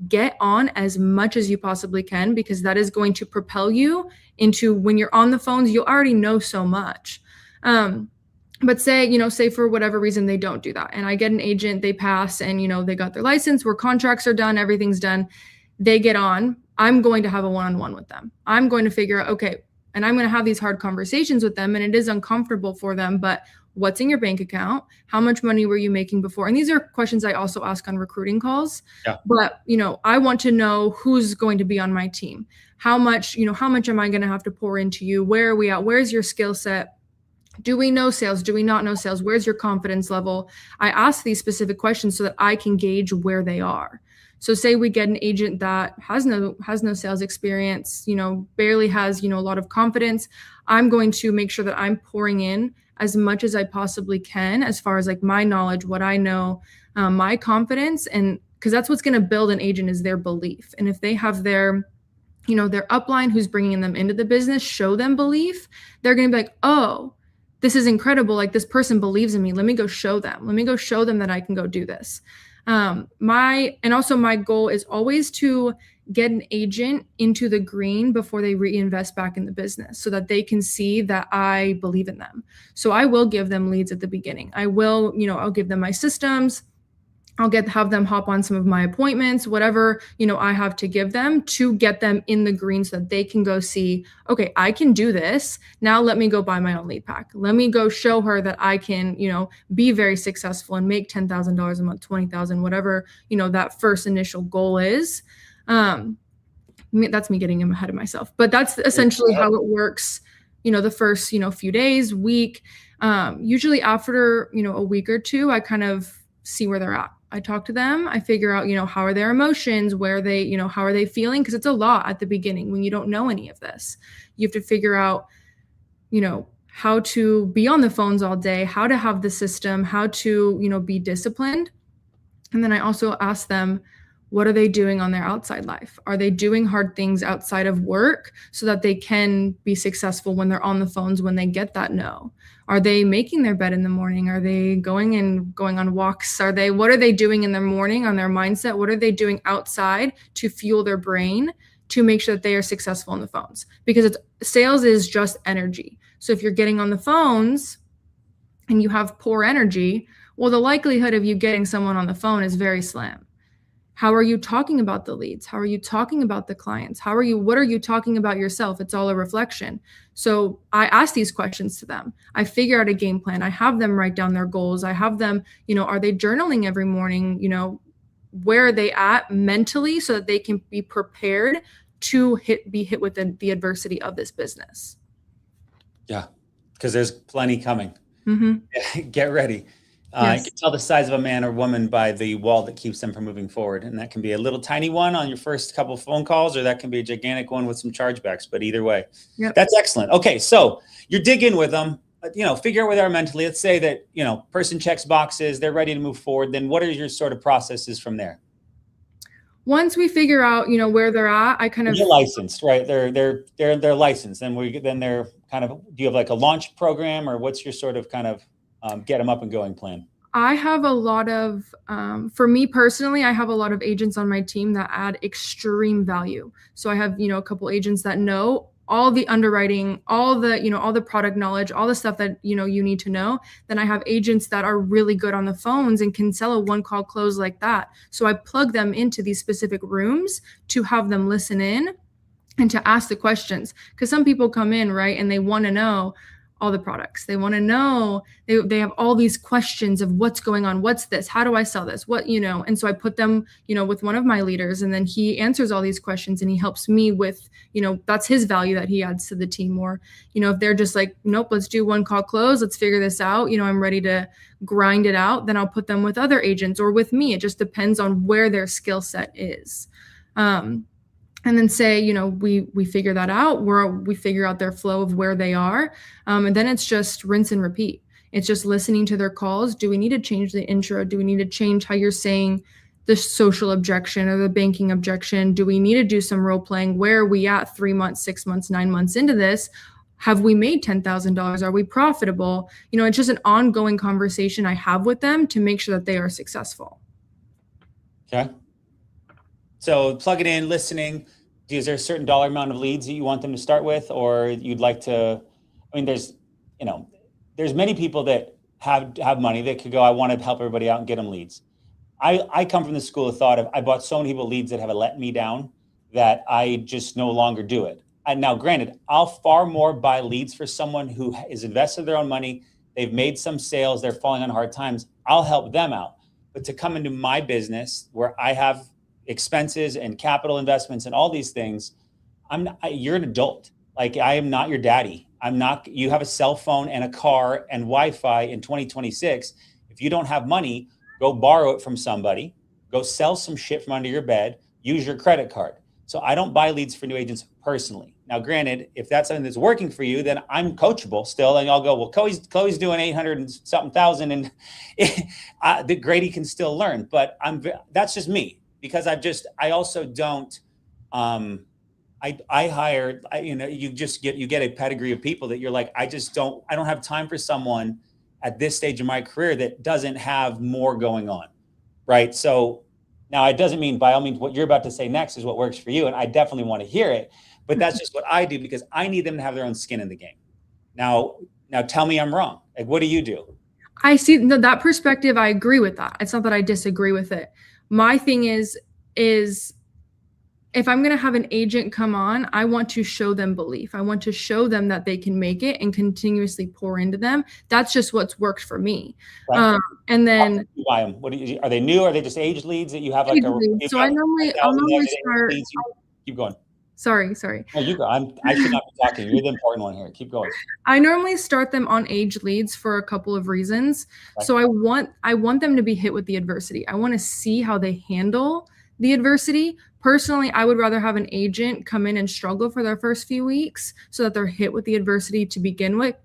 get on as much as you possibly can, because that is going to propel you into, when you're on the phones, you'll already know so much. But say for whatever reason they don't do that, and I get an agent, they pass, and they got their license, where contracts are done, everything's done, they get on, I'm going to have a one-on-one with them. I'm going to figure out, okay, and I'm going to have these hard conversations with them, and it is uncomfortable for them, but what's in your bank account? How much money were you making before? And these are questions I also ask on recruiting calls.
Yeah.
But, I want to know who's going to be on my team. How much am I going to have to pour into you? Where are we at? Where's your skill set? Do we know sales? Do we not know sales? Where's your confidence level? I ask these specific questions so that I can gauge where they are. So say we get an agent that has no sales experience, barely has, a lot of confidence. I'm going to make sure that I'm pouring in as much as I possibly can, as far as like my knowledge, what I know, my confidence, and because that's what's going to build an agent, is their belief. And if they have their upline who's bringing them into the business, show them belief, they're going to be like, oh, this is incredible. Like, this person believes in me. Let me go show them. Let me go show them that I can go do this. My goal is always to get an agent into the green before they reinvest back in the business, so that they can see that I believe in them. So I will give them leads at the beginning. I will, I'll give them my systems. I'll have them hop on some of my appointments, whatever, I have to give them to get them in the green, so that they can go see, okay, I can do this. Now let me go buy my own lead pack. Let me go show her that I can, be very successful and make $10,000 a month, 20,000, whatever, that first initial goal is. That's me getting ahead of myself, but that's essentially how it works. The first, few days, week, usually after, a week or two, I kind of see where they're at. I talk to them. I figure out, how are their emotions, where they, how are they feeling? Because it's a lot at the beginning when you don't know any of this. You have to figure out, how to be on the phones all day, how to have the system, how to, be disciplined. And then I also ask them, What are they doing on their outside life? Are they doing hard things outside of work so that they can be successful when they're on the phones, when they get that no? Are they making their bed in the morning? Are they going on walks? What are they doing in the morning on their mindset? What are they doing outside to fuel their brain to make sure that they are successful on the phones? Because sales is just energy. So if you're getting on the phones and you have poor energy, well, the likelihood of you getting someone on the phone is very slim. How are you talking about the leads? How are you talking about the clients? What are you talking about yourself? It's all a reflection. So I ask these questions to them. I figure out a game plan. I have them write down their goals. I have them, are they journaling every morning? Where are they at mentally so that they can be prepared to be hit with the adversity of this business?
Yeah, because there's plenty coming.
Mm-hmm.
Get ready.
Yes.
You can tell the size of a man or woman by the wall that keeps them from moving forward. And that can be a little tiny one on your first couple of phone calls, or that can be a gigantic one with some chargebacks. But either way, That's excellent. Okay, so you dig in with them, figure out where they are mentally. Let's say that, person checks boxes, they're ready to move forward. Then what are your sort of processes from there?
Once we figure out, where they're at, I kind of
They're licensed, right? They're licensed. And then they're kind of, do you have like a launch program, or what's your sort of kind of get them up and going plan?
I have a lot of, for me personally, I have a lot of agents on my team that add extreme value. So I have, a couple agents that know all the underwriting, all the product knowledge, all the stuff that, you need to know. Then I have agents that are really good on the phones and can sell a one-call close like that. So I plug them into these specific rooms to have them listen in and to ask the questions. Because some people come in, right, and they want to know all the products. They want to know, they have all these questions of what's going on. What's this? How do I sell this? And so I put them, with one of my leaders, and then he answers all these questions and he helps me with, that's his value that he adds to the team. Or, if they're just like, nope, let's do one call close. Let's figure this out. I'm ready to grind it out. Then I'll put them with other agents or with me. It just depends on where their skill set is. And then say, we figure that out, we figure out their flow of where they are. And then it's just rinse and repeat. It's just listening to their calls. Do we need to change the intro? Do we need to change how you're saying the social objection or the banking objection? Do we need to do some role playing? Where are we at 3 months, 6 months, 9 months into this? Have we made $10,000? Are we profitable? It's just an ongoing conversation I have with them to make sure that they are successful.
Okay. So plug it in, listening. Is there a certain dollar amount of leads that you want them to start with, or you'd like to? There's many people that have money that could go, I want to help everybody out and get them leads. I come from the school of thought of, I bought so many people leads that have let me down that I just no longer do it. And now, granted, I'll far more buy leads for someone who is invested their own money. They've made some sales. They're falling on hard times. I'll help them out. But to come into my business where I have expenses and capital investments and all these things, you're an adult. Like, I am not your daddy. You have a cell phone and a car and Wi-Fi in 2026. If you don't have money, go borrow it from somebody, go sell some shit from under your bed, use your credit card. So I don't buy leads for new agents personally. Now, granted, if that's something that's working for you, then I'm coachable still. And I'll go, well, Chloe's doing 800 and something thousand, and the Grady can still learn. But that's just me. Because I also don't, I hire, you get a pedigree of people that you're like, I don't have time for someone at this stage of my career that doesn't have more going on. Right. So now it doesn't mean by all means what you're about to say next is what works for you. And I definitely want to hear it, but that's just what I do because I need them to have their own skin in the game. Now tell me I'm wrong. Like, what do you do?
I see that perspective. I agree with that. It's not that I disagree with it. My thing is if I'm going to have an agent come on, I want to show them belief. I want to show them that they can make it and continuously pour into them. That's just what's worked for me. Right. And then
how do you buy them? Are they new? Or are they just age leads that you have like
so I'll normally start.
Keep going.
Sorry.
No, you go. I should not be talking. You're the important one here. Keep going.
I normally start them on age leads for a couple of reasons. Okay. So I want them to be hit with the adversity. I want to see how they handle the adversity. Personally, I would rather have an agent come in and struggle for their first few weeks so that they're hit with the adversity to begin with,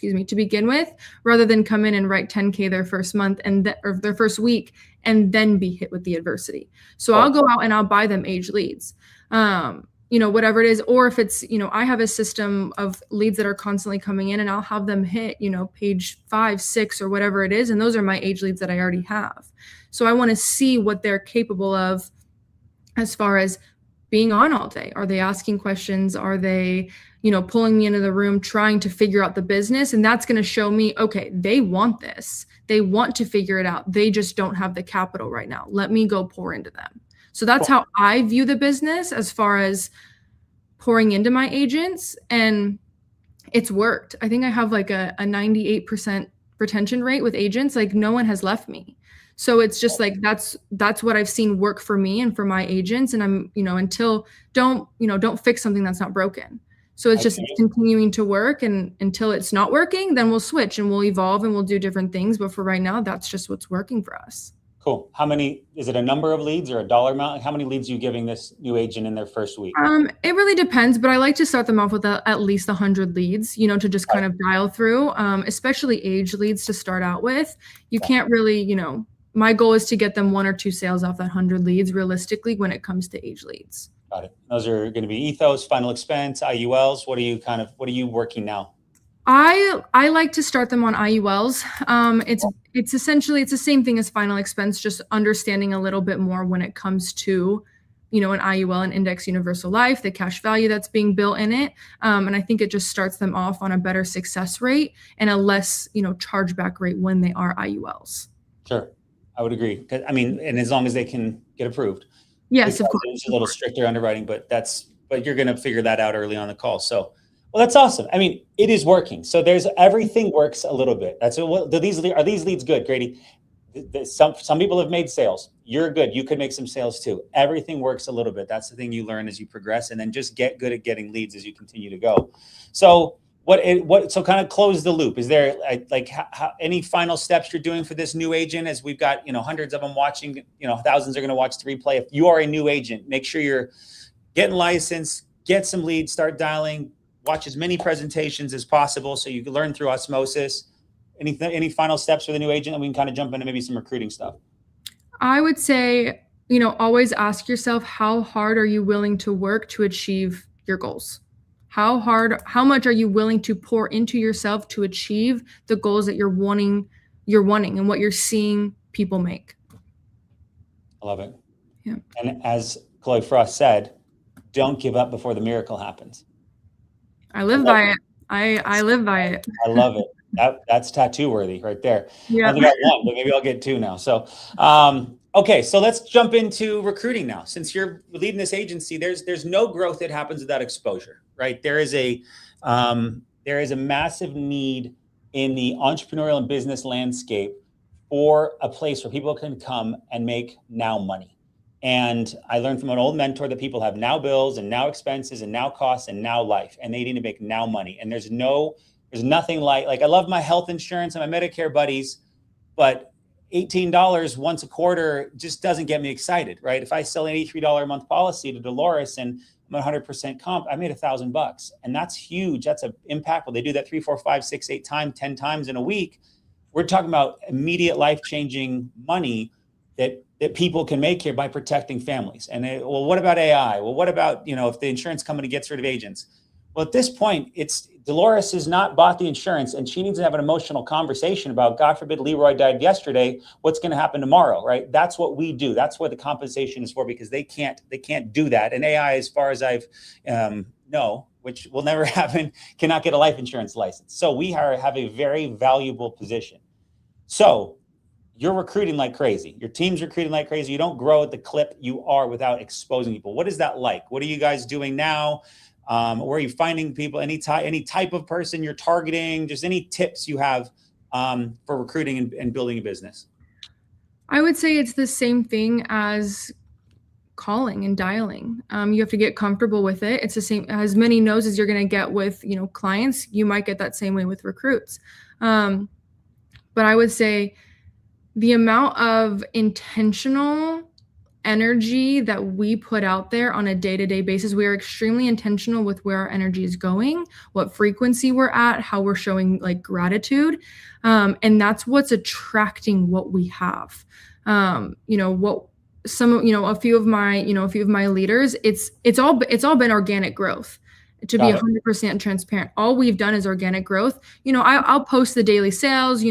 to begin with, rather than come in and write 10K their first month or their first week and then be hit with the adversity. So I'll go out and I'll buy them age leads. Whatever it is, or if it's, I have a system of leads that are constantly coming in and I'll have them hit, page 5, 6, or whatever it is. And those are my age leads that I already have. So I want to see what they're capable of as far as being on all day. Are they asking questions? Are they, pulling me into the room, trying to figure out the business? And that's going to show me, okay, they want this. They want to figure it out. They just don't have the capital right now. Let me go pour into them. So that's how I view the business as far as pouring into my agents. And it's worked. I think I have like a 98% retention rate with agents. Like no one has left me. So it's just like, that's what I've seen work for me and for my agents. And I'm, don't fix something that's not broken. So it's just continuing to work, and until it's not working, then we'll switch and we'll evolve and we'll do different things. But for right now, that's just what's working for us.
Cool. How many, is it a number of leads or a dollar amount? How many leads are you giving this new agent in their first week?
It really depends, but I like to start them off with at least 100 leads, to just kind of dial through, especially age leads to start out with. You can't really, my goal is to get them 1 or 2 sales off that 100 leads realistically when it comes to age leads.
Got it. Those are going to be ethos, final expense, IULs. What are you working now?
I like to start them on IULs. It's essentially, it's the same thing as final expense, just understanding a little bit more when it comes to, an IUL, an index universal life, the cash value that's being built in it. And I think it just starts them off on a better success rate and a less, chargeback rate when they are IULs.
Sure. I would agree. And as long as they can get approved.
Yes, of course.
It's a little stricter underwriting, but you're going to figure that out early on the call. So, well, that's awesome. It is working. So everything works a little bit. Are these leads good, Grady? Some people have made sales. You're good. You could make some sales too. Everything works a little bit. That's the thing you learn as you progress, and then just get good at getting leads as you continue to go. So so kind of close the loop. Is there any final steps you're doing for this new agent, as we've got, hundreds of them watching, thousands are going to watch the replay. If you are a new agent, make sure you're getting licensed, get some leads, start dialing, watch as many presentations as possible so you can learn through osmosis. Any final steps for the new agent? And we can kind of jump into maybe some recruiting stuff.
I would say, always ask yourself, how hard are you willing to work to achieve your goals? How much are you willing to pour into yourself to achieve the goals that you're wanting and what you're seeing people make?
I love it.
Yeah.
And as Chloie Frost said, don't give up before the miracle happens.
I live by it. I live by it.
I love it. That's tattoo worthy right there.
Yeah.
I only got 1, but maybe I'll get 2 now. So, okay. So let's jump into recruiting now. Since you're leading this agency, there's no growth that happens without exposure, right? There is a massive need in the entrepreneurial and business landscape for a place where people can come and make now money. And I learned from an old mentor that people have now bills and now expenses and now costs and now life, and they need to make now money. And there's nothing like I love my health insurance and my Medicare buddies, but $18 once a quarter just doesn't get me excited, right? If I sell an $83 a month policy to Dolores and I'm 100% comp, I made $1,000, and that's huge. That's impactful. They do that 3, 4, 5, 6, 8 times, 10 times in a week. We're talking about immediate life-changing money that people can make here by protecting families. And what about AI? Well, what about, if the insurance company gets rid of agents? Well, at this point, Dolores has not bought the insurance, and she needs to have an emotional conversation about, God forbid, Leroy died yesterday. What's going to happen tomorrow, right? That's what we do. That's what the compensation is for, because they can't do that. And AI, as far as I've know, which will never happen, cannot get a life insurance license. So we have a very valuable position. So you're recruiting like crazy. Your team's recruiting like crazy. You don't grow at the clip you are without exposing people. What is that like? What are you guys doing now? Where are you finding people? Any type of person you're targeting? Just any tips you have for recruiting and building a business?
I would say it's the same thing as calling and dialing. You have to get comfortable with it. It's the same, as many no's as you're going to get with, clients. You might get that same way with recruits. But I would say the amount of intentional energy that we put out there on a day-to-day basis, we are extremely intentional with where our energy is going, what frequency we're at, how we're showing like gratitude. And that's what's attracting what we have. A few of my leaders, it's all been organic growth. To be 100% transparent, all we've done is organic growth. I'll post the daily sales,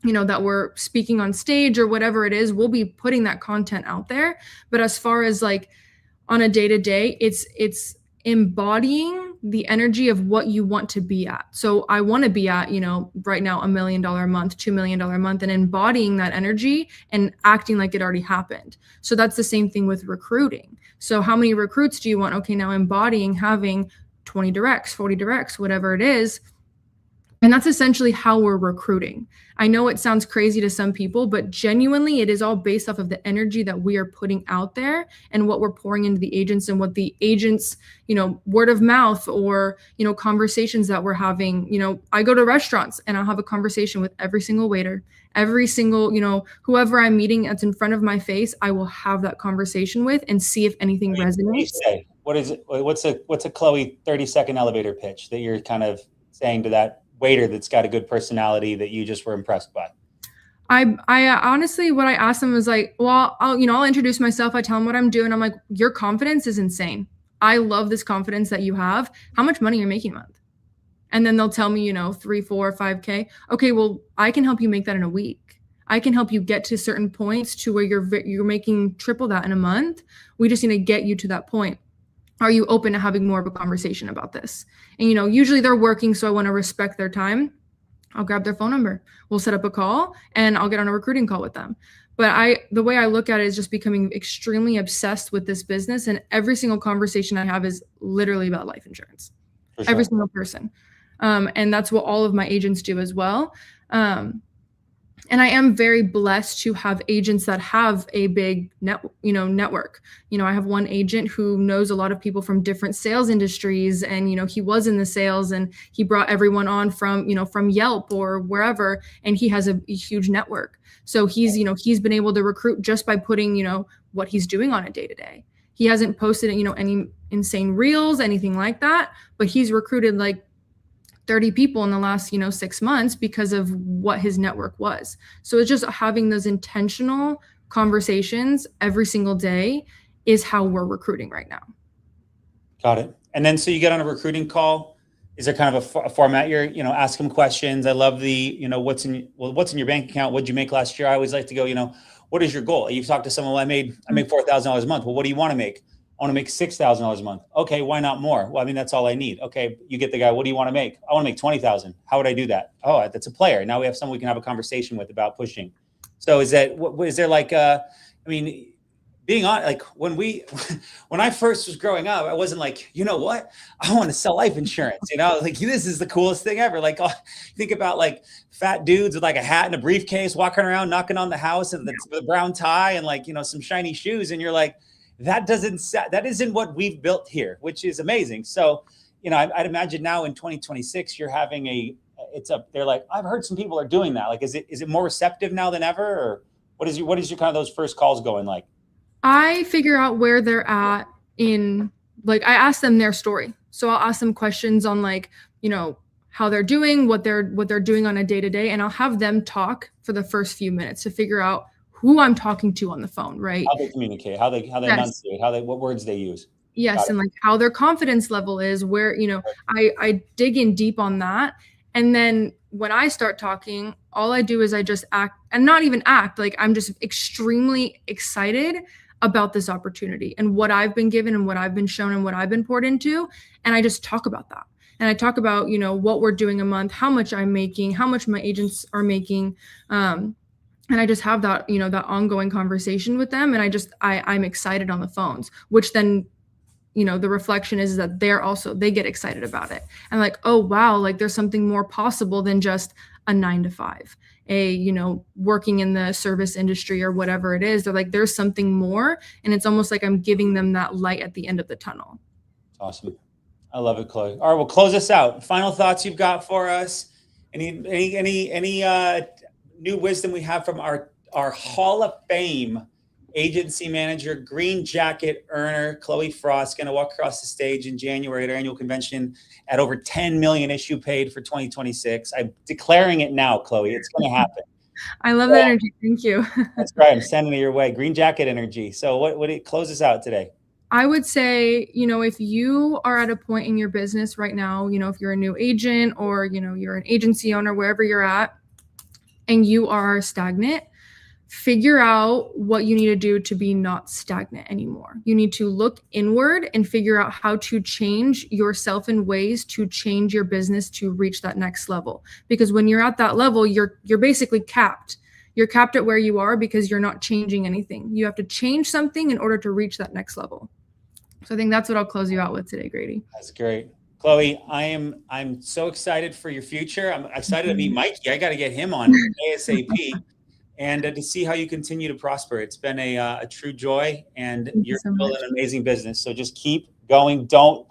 that we're speaking on stage or whatever it is, we'll be putting that content out there. But as far as like on a day-to-day, it's embodying the energy of what you want to be at. So I want to be at, right now, $1 million a month, $2 million a month, and embodying that energy and acting like it already happened. So that's the same thing with recruiting. So how many recruits do you want? Okay, now embodying having 20 directs, 40 directs, whatever it is. And that's essentially how we're recruiting. I know it sounds crazy to some people, but genuinely it is all based off of the energy that we are putting out there and what we're pouring into the agents and what the agents, word of mouth or, conversations that we're having. I go to restaurants and I'll have a conversation with every single waiter, every single, whoever I'm meeting that's in front of my face, I will have that conversation with and see if anything resonates.
What is it? What's a Chloe 30-second elevator pitch that you're kind of saying to that waiter that's got a good personality that you just were impressed by?
I honestly, what I asked them was like, well, I'll introduce myself. I tell them what I'm doing. I'm like, your confidence is insane. I love this confidence that you have. How much money you're making a month? And then they'll tell me, 3, 4, 5K. Okay, well, I can help you make that in a week. I can help you get to certain points to where you're making triple that in a month. We just need to get you to that point. Are you open to having more of a conversation about this? And, usually they're working, so I want to respect their time. I'll grab their phone number. We'll set up a call and I'll get on a recruiting call with them. But the way I look at it is just becoming extremely obsessed with this business. And every single conversation I have is literally about life insurance. For sure. Every single person. And that's what all of my agents do as well. And I am very blessed to have agents that have a big network. I have one agent who knows a lot of people from different sales industries, and he was in the sales and he brought everyone on from Yelp or wherever, and he has a huge network. So he's been able to recruit just by putting what he's doing on a day-to-day. He hasn't posted any insane reels, anything like that, but he's recruited like 30 people in the last 6 months because of what his network was. So it's just having those intentional conversations every single day is how we're recruiting right now.
Got it. And then so you get on a recruiting call. Is there kind of a format? You're ask them questions. I love the what's in your bank account? What'd you make last year? I always like to go, what is your goal? You've talked to someone, well, I make $4,000 a month. Well, what do you want to make? I want to make $6,000 a month. Okay, why not more? Well, that's all I need. Okay, you get the guy. What do you want to make? I want to make 20,000. How would I do that? Oh, that's a player. Now we have someone we can have a conversation with about pushing. So is there like, being on, like when I first was growing up, I wasn't like, what? I want to sell life insurance. Like this is the coolest thing ever. Like think about like fat dudes with like a hat and a briefcase walking around, knocking on the house and the brown tie and like, some shiny shoes. And you're like, that isn't what we've built here, which is amazing. So, I'd imagine now in 2026, you're having they're like, I've heard some people are doing that. Like, is it more receptive now than ever? Or what is your kind of those first calls going like?
I figure out where they're at in, like, I ask them their story. So I'll ask them questions on like, how they're doing, what they're doing on a day-to-day. And I'll have them talk for the first few minutes to figure out who I'm talking to on the phone, right?
How they communicate, how they enunciate, what words they use.
Yes, and like how their confidence level is, where, I dig in deep on that. And then when I start talking, all I do is I just act, and not even act, like I'm just extremely excited about this opportunity and what I've been given and what I've been shown and what I've been poured into. And I just talk about that. And I talk about, what we're doing a month, how much I'm making, how much my agents are making. And I just have that, that ongoing conversation with them. And I'm excited on the phones, which then, the reflection is that they get excited about it. And like, oh, wow, like there's something more possible than just a 9 to 5, working in the service industry or whatever it is. They're like, there's something more. And it's almost like I'm giving them that light at the end of the tunnel.
Awesome. I love it, Chloe. All right, we'll close this out. Final thoughts you've got for us? Any new wisdom we have from our Hall of Fame agency manager, green jacket earner, Chloie Frost, going to walk across the stage in January at our annual convention at over 10 million issue paid for 2026. I'm declaring it now, Chloe. It's going to happen.
I love the energy. Thank you.
That's right. I'm sending it your way. Green jacket energy. So what it closes out today?
I would say, if you are at a point in your business right now, if you're a new agent or, you're an agency owner, wherever you're at, and you are stagnant, figure out what you need to do to be not stagnant anymore. You need to look inward and figure out how to change yourself in ways to change your business to reach that next level. Because when you're at that level, you're basically capped. You're capped at where you are because you're not changing anything. You have to change something in order to reach that next level. So I think that's what I'll close you out with today, Grady.
That's great. Chloe, I'm so excited for your future. I'm excited to meet Mikey. I got to get him on ASAP and to see how you continue to prosper. It's been a true joy, and you're building an amazing business. So just keep going. Don't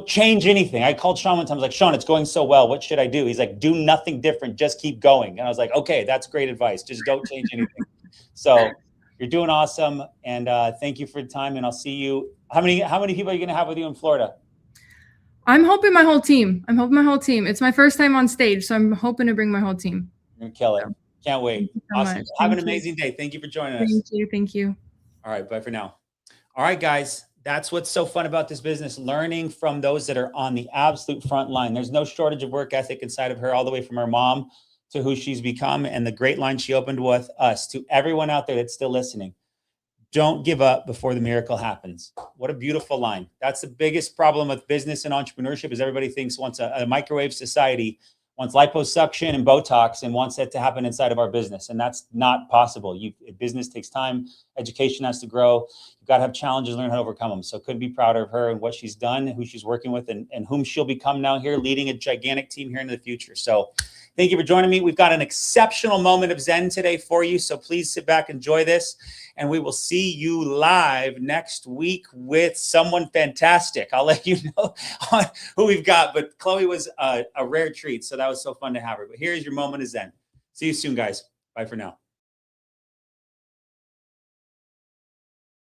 change anything. I called Sean one time. I was like, Sean, it's going so well. What should I do? He's like, do nothing different. Just keep going. And I was like, okay, that's great advice. Just don't change anything. So you're doing awesome. And thank you for your time. And I'll see you. How many people are you going to have with you in Florida?
I'm hoping my whole team. It's my first time on stage, so I'm hoping to bring my whole team.
You're going to kill it. Can't wait. Awesome. Have an amazing day. Thank you for joining us.
Thank you.
All right. Bye for now. All right, guys. That's what's so fun about this business, learning from those that are on the absolute front line. There's no shortage of work ethic inside of her, all the way from her mom to who she's become, and the great line she opened with us. To everyone out there that's still listening, don't give up before the miracle happens. What a beautiful line. That's the biggest problem with business and entrepreneurship, is everybody thinks wants a microwave society, wants liposuction and Botox, and wants it to happen inside of our business. And that's not possible. Business takes time. Education has to grow. You've got to have challenges, learn how to overcome them. So couldn't be prouder of her and what she's done, who she's working with, and whom she'll become now here, leading a gigantic team here into the future. So thank you for joining me. We've got an exceptional moment of Zen today for you. So please sit back, enjoy this, and we will see you live next week with someone fantastic. I'll let you know on who we've got, but Chloe was a rare treat. So that was so fun to have her. But here's your moment of Zen. See you soon, guys. Bye for now.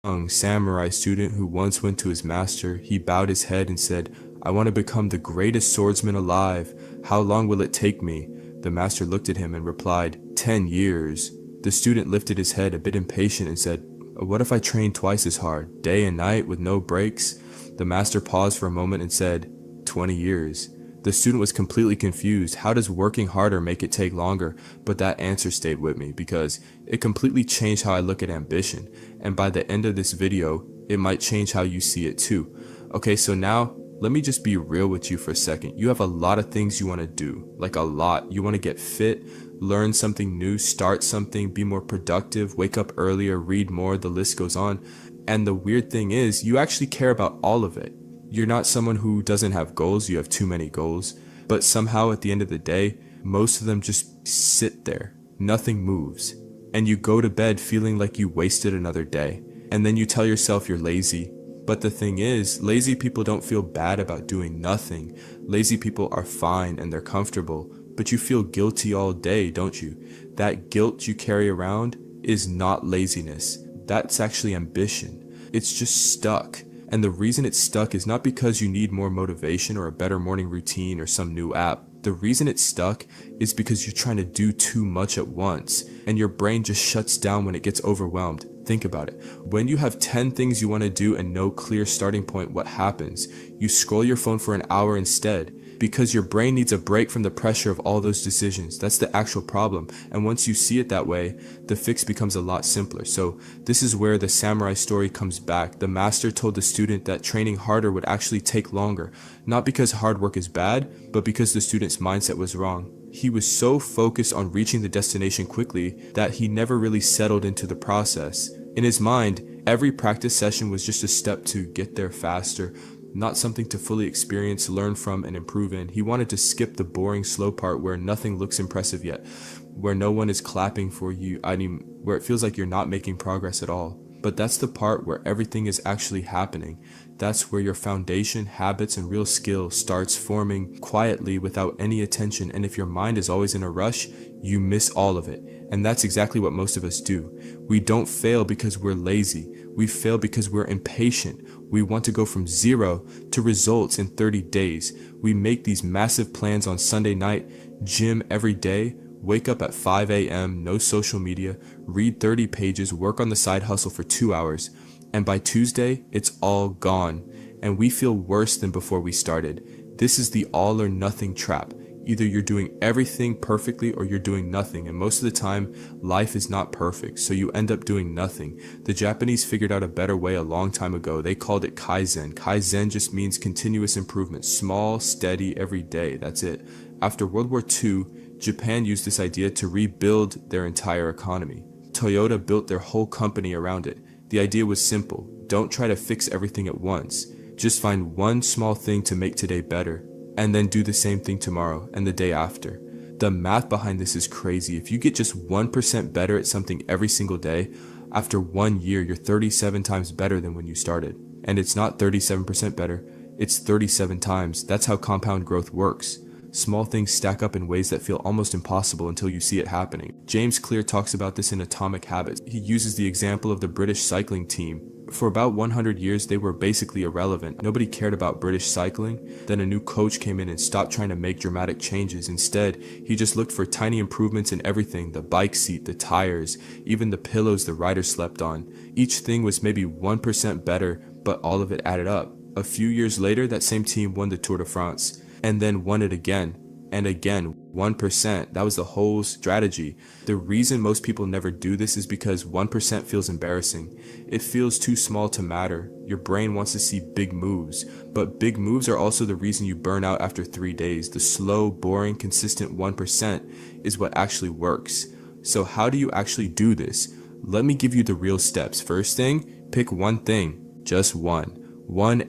Young samurai student who once went to his master, he bowed his head and said, "I want to become the greatest swordsman alive. How long will it take me?" The master looked at him and replied, 10 years. The student lifted his head a bit impatient and said, "What if I train twice as hard, day and night with no breaks?" The master paused for a moment and said, 20 years. The student was completely confused. How does working harder make it take longer? But that answer stayed with me because it completely changed how I look at ambition. And by the end of this video, it might change how you see it too. Okay, so now let me just be real with you for a second. You have a lot of things you want to do, like a lot. You want to get fit, learn something new, start something, be more productive, wake up earlier, read more, the list goes on. And the weird thing is, you actually care about all of it. You're not someone who doesn't have goals, you have too many goals. But somehow at the end of the day, most of them just sit there. Nothing moves. And you go to bed feeling like you wasted another day. And then you tell yourself you're lazy. But the thing is, lazy people don't feel bad about doing nothing. Lazy people are fine and they're comfortable. But you feel guilty all day, don't you? That guilt you carry around is not laziness. That's actually ambition. It's just stuck. And the reason it's stuck is not because you need more motivation or a better morning routine or some new app. The reason it's stuck is because you're trying to do too much at once, and your brain just shuts down when it gets overwhelmed. Think about it. When you have 10 things you want to do and no clear starting point, what happens? You scroll your phone for an hour instead, because your brain needs a break from the pressure of all those decisions. That's the actual problem. And once you see it that way, the fix becomes a lot simpler. So this is where the samurai story comes back. The master told the student that training harder would actually take longer, not because hard work is bad, but because the student's mindset was wrong. He was so focused on reaching the destination quickly that he never really settled into the process. In his mind, every practice session was just a step to get there faster, not something to fully experience, learn from, and improve in. He wanted to skip the boring, slow part where nothing looks impressive yet, where no one is clapping for you, where it feels like you're not making progress at all. But that's the part where everything is actually happening. That's where your foundation, habits, and real skill starts forming quietly without any attention. And if your mind is always in a rush, you miss all of it. And that's exactly what most of us do. We don't fail because we're lazy. We fail because we're impatient. We want to go from 0 to results in 30 days. We make these massive plans on Sunday night, gym every day, wake up at 5 a.m., no social media, read 30 pages, work on the side hustle for 2 hours, and by Tuesday, it's all gone, and we feel worse than before we started. This is the all or nothing trap. Either you're doing everything perfectly or you're doing nothing, and most of the time, life is not perfect, so you end up doing nothing. The Japanese figured out a better way a long time ago. They called it Kaizen. Kaizen just means continuous improvement, small, steady, every day. That's it. After World War II, Japan used this idea to rebuild their entire economy. Toyota built their whole company around it. The idea was simple. Don't try to fix everything at once. Just find one small thing to make today better, and then do the same thing tomorrow and the day after. The math behind this is crazy. If you get just 1% better at something every single day, after 1 year, you're 37 times better than when you started. And it's not 37% better, it's 37 times. That's how compound growth works. Small things stack up in ways that feel almost impossible until you see it happening. James Clear talks about this in Atomic Habits. He uses the example of the British cycling team. For about 100 years, they were basically irrelevant. Nobody cared about British cycling. Then a new coach came in and stopped trying to make dramatic changes. Instead, he just looked for tiny improvements in everything: the bike seat, the tires, even the pillows the rider slept on. Each thing was maybe 1% better, but all of it added up. A few years later, that same team won the Tour de France, and then won it again and again. 1%, that was the whole strategy. The reason most people never do this is because 1% feels embarrassing. It feels too small to matter. Your brain wants to see big moves, but big moves are also the reason you burn out after 3 days. The slow, boring, consistent 1% is what actually works. So how do you actually do this? Let me give you the real steps. First thing, pick one thing, just one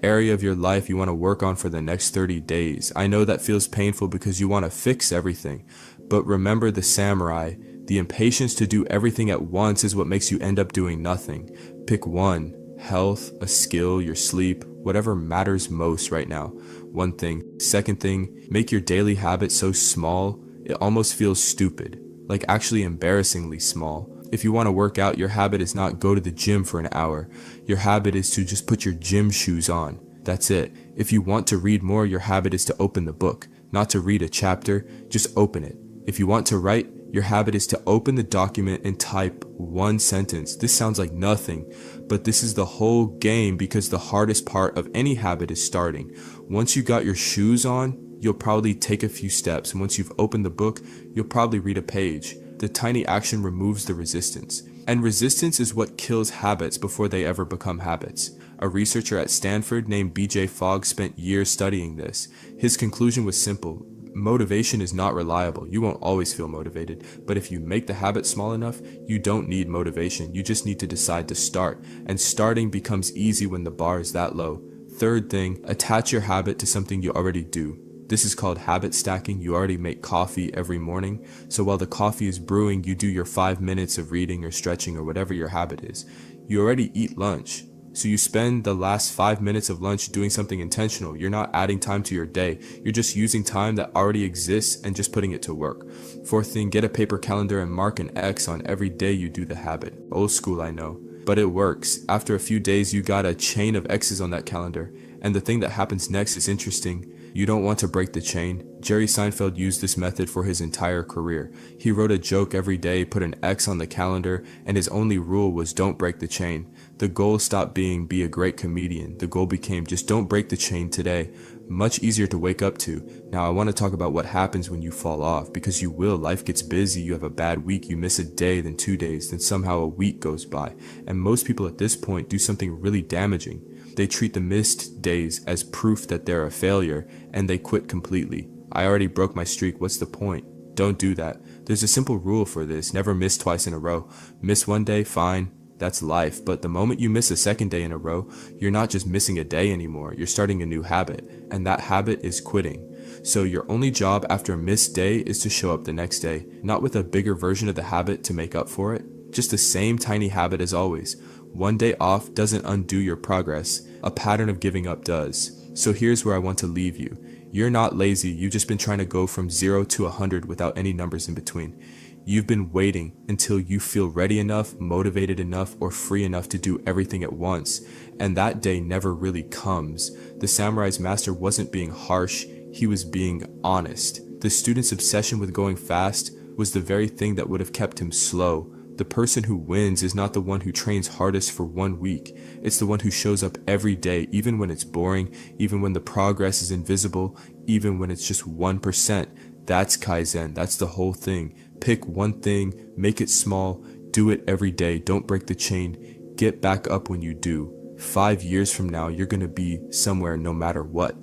area of your life you want to work on for the next 30 days. I know that feels painful because you want to fix everything, but remember the samurai. The impatience to do everything at once is what makes you end up doing nothing. Pick one: health, a skill, your sleep, whatever matters most right now. One thing. Second thing, make your daily habits so small it almost feels stupid, like actually embarrassingly small. If you want to work out, your habit is not go to the gym for an hour. Your habit is to just put your gym shoes on. That's it. If you want to read more, your habit is to open the book, not to read a chapter, just open it. If you want to write, your habit is to open the document and type one sentence. This sounds like nothing, but this is the whole game, because the hardest part of any habit is starting. Once you got your shoes on, you'll probably take a few steps, and once you've opened the book, you'll probably read a page. The tiny action removes the resistance. And resistance is what kills habits before they ever become habits. A researcher at Stanford named B.J. Fogg spent years studying this. His conclusion was simple: motivation is not reliable. You won't always feel motivated, but if you make the habit small enough, you don't need motivation. You just need to decide to start, and starting becomes easy when the bar is that low. Third thing, attach your habit to something you already do. This is called habit stacking. You already make coffee every morning, so while the coffee is brewing, you do your 5 minutes of reading or stretching or whatever your habit is. You already eat lunch, so you spend the last 5 minutes of lunch doing something intentional. You're not adding time to your day. You're just using time that already exists and just putting it to work. Fourth thing, get a paper calendar and mark an X on every day you do the habit. Old school, I know, but it works. After a few days, you got a chain of X's on that calendar, and the thing that happens next is interesting. You don't want to break the chain. Jerry Seinfeld used this method for his entire career. He wrote a joke every day, put an X on the calendar, and his only rule was don't break the chain. The goal stopped being be a great comedian. The goal became just don't break the chain today. Much easier to wake up to. Now I want to talk about what happens when you fall off, because you will. Life gets busy, you have a bad week, you miss a day, then 2 days, then somehow a week goes by. And most people at this point do something really damaging. They treat the missed days as proof that they're a failure, and they quit completely. I already broke my streak, what's the point? Don't do that. There's a simple rule for this: never miss twice in a row. Miss one day, fine, that's life, but the moment you miss a second day in a row, you're not just missing a day anymore, you're starting a new habit, and that habit is quitting. So your only job after a missed day is to show up the next day, not with a bigger version of the habit to make up for it, just the same tiny habit as always. One day off doesn't undo your progress. A pattern of giving up does. So here's where I want to leave you. You're not lazy, you've just been trying to go from 0 to 100 without any numbers in between. You've been waiting until you feel ready enough, motivated enough, or free enough to do everything at once, and that day never really comes. The samurai's master wasn't being harsh, he was being honest. The student's obsession with going fast was the very thing that would have kept him slow. The person who wins is not the one who trains hardest for 1 week. It's the one who shows up every day, even when it's boring, even when the progress is invisible, even when it's just 1%. That's Kaizen. That's the whole thing. Pick one thing, make it small, do it every day. Don't break the chain. Get back up when you do. 5 years from now, you're going to be somewhere no matter what.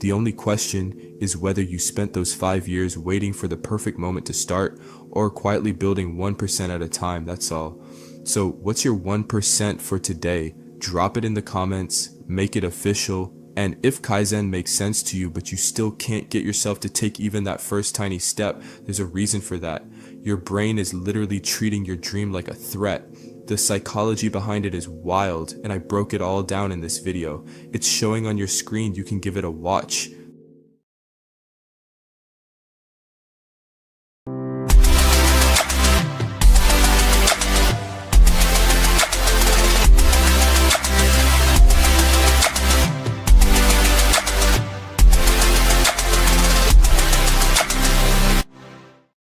The only question is whether you spent those 5 years waiting for the perfect moment to start or quietly building 1% at a time, that's all. So what's your 1% for today? Drop it in the comments, make it official, and if Kaizen makes sense to you but you still can't get yourself to take even that first tiny step, there's a reason for that. Your brain is literally treating your dream like a threat. The psychology behind it is wild, and I broke it all down in this video. It's showing on your screen, you can give it a watch.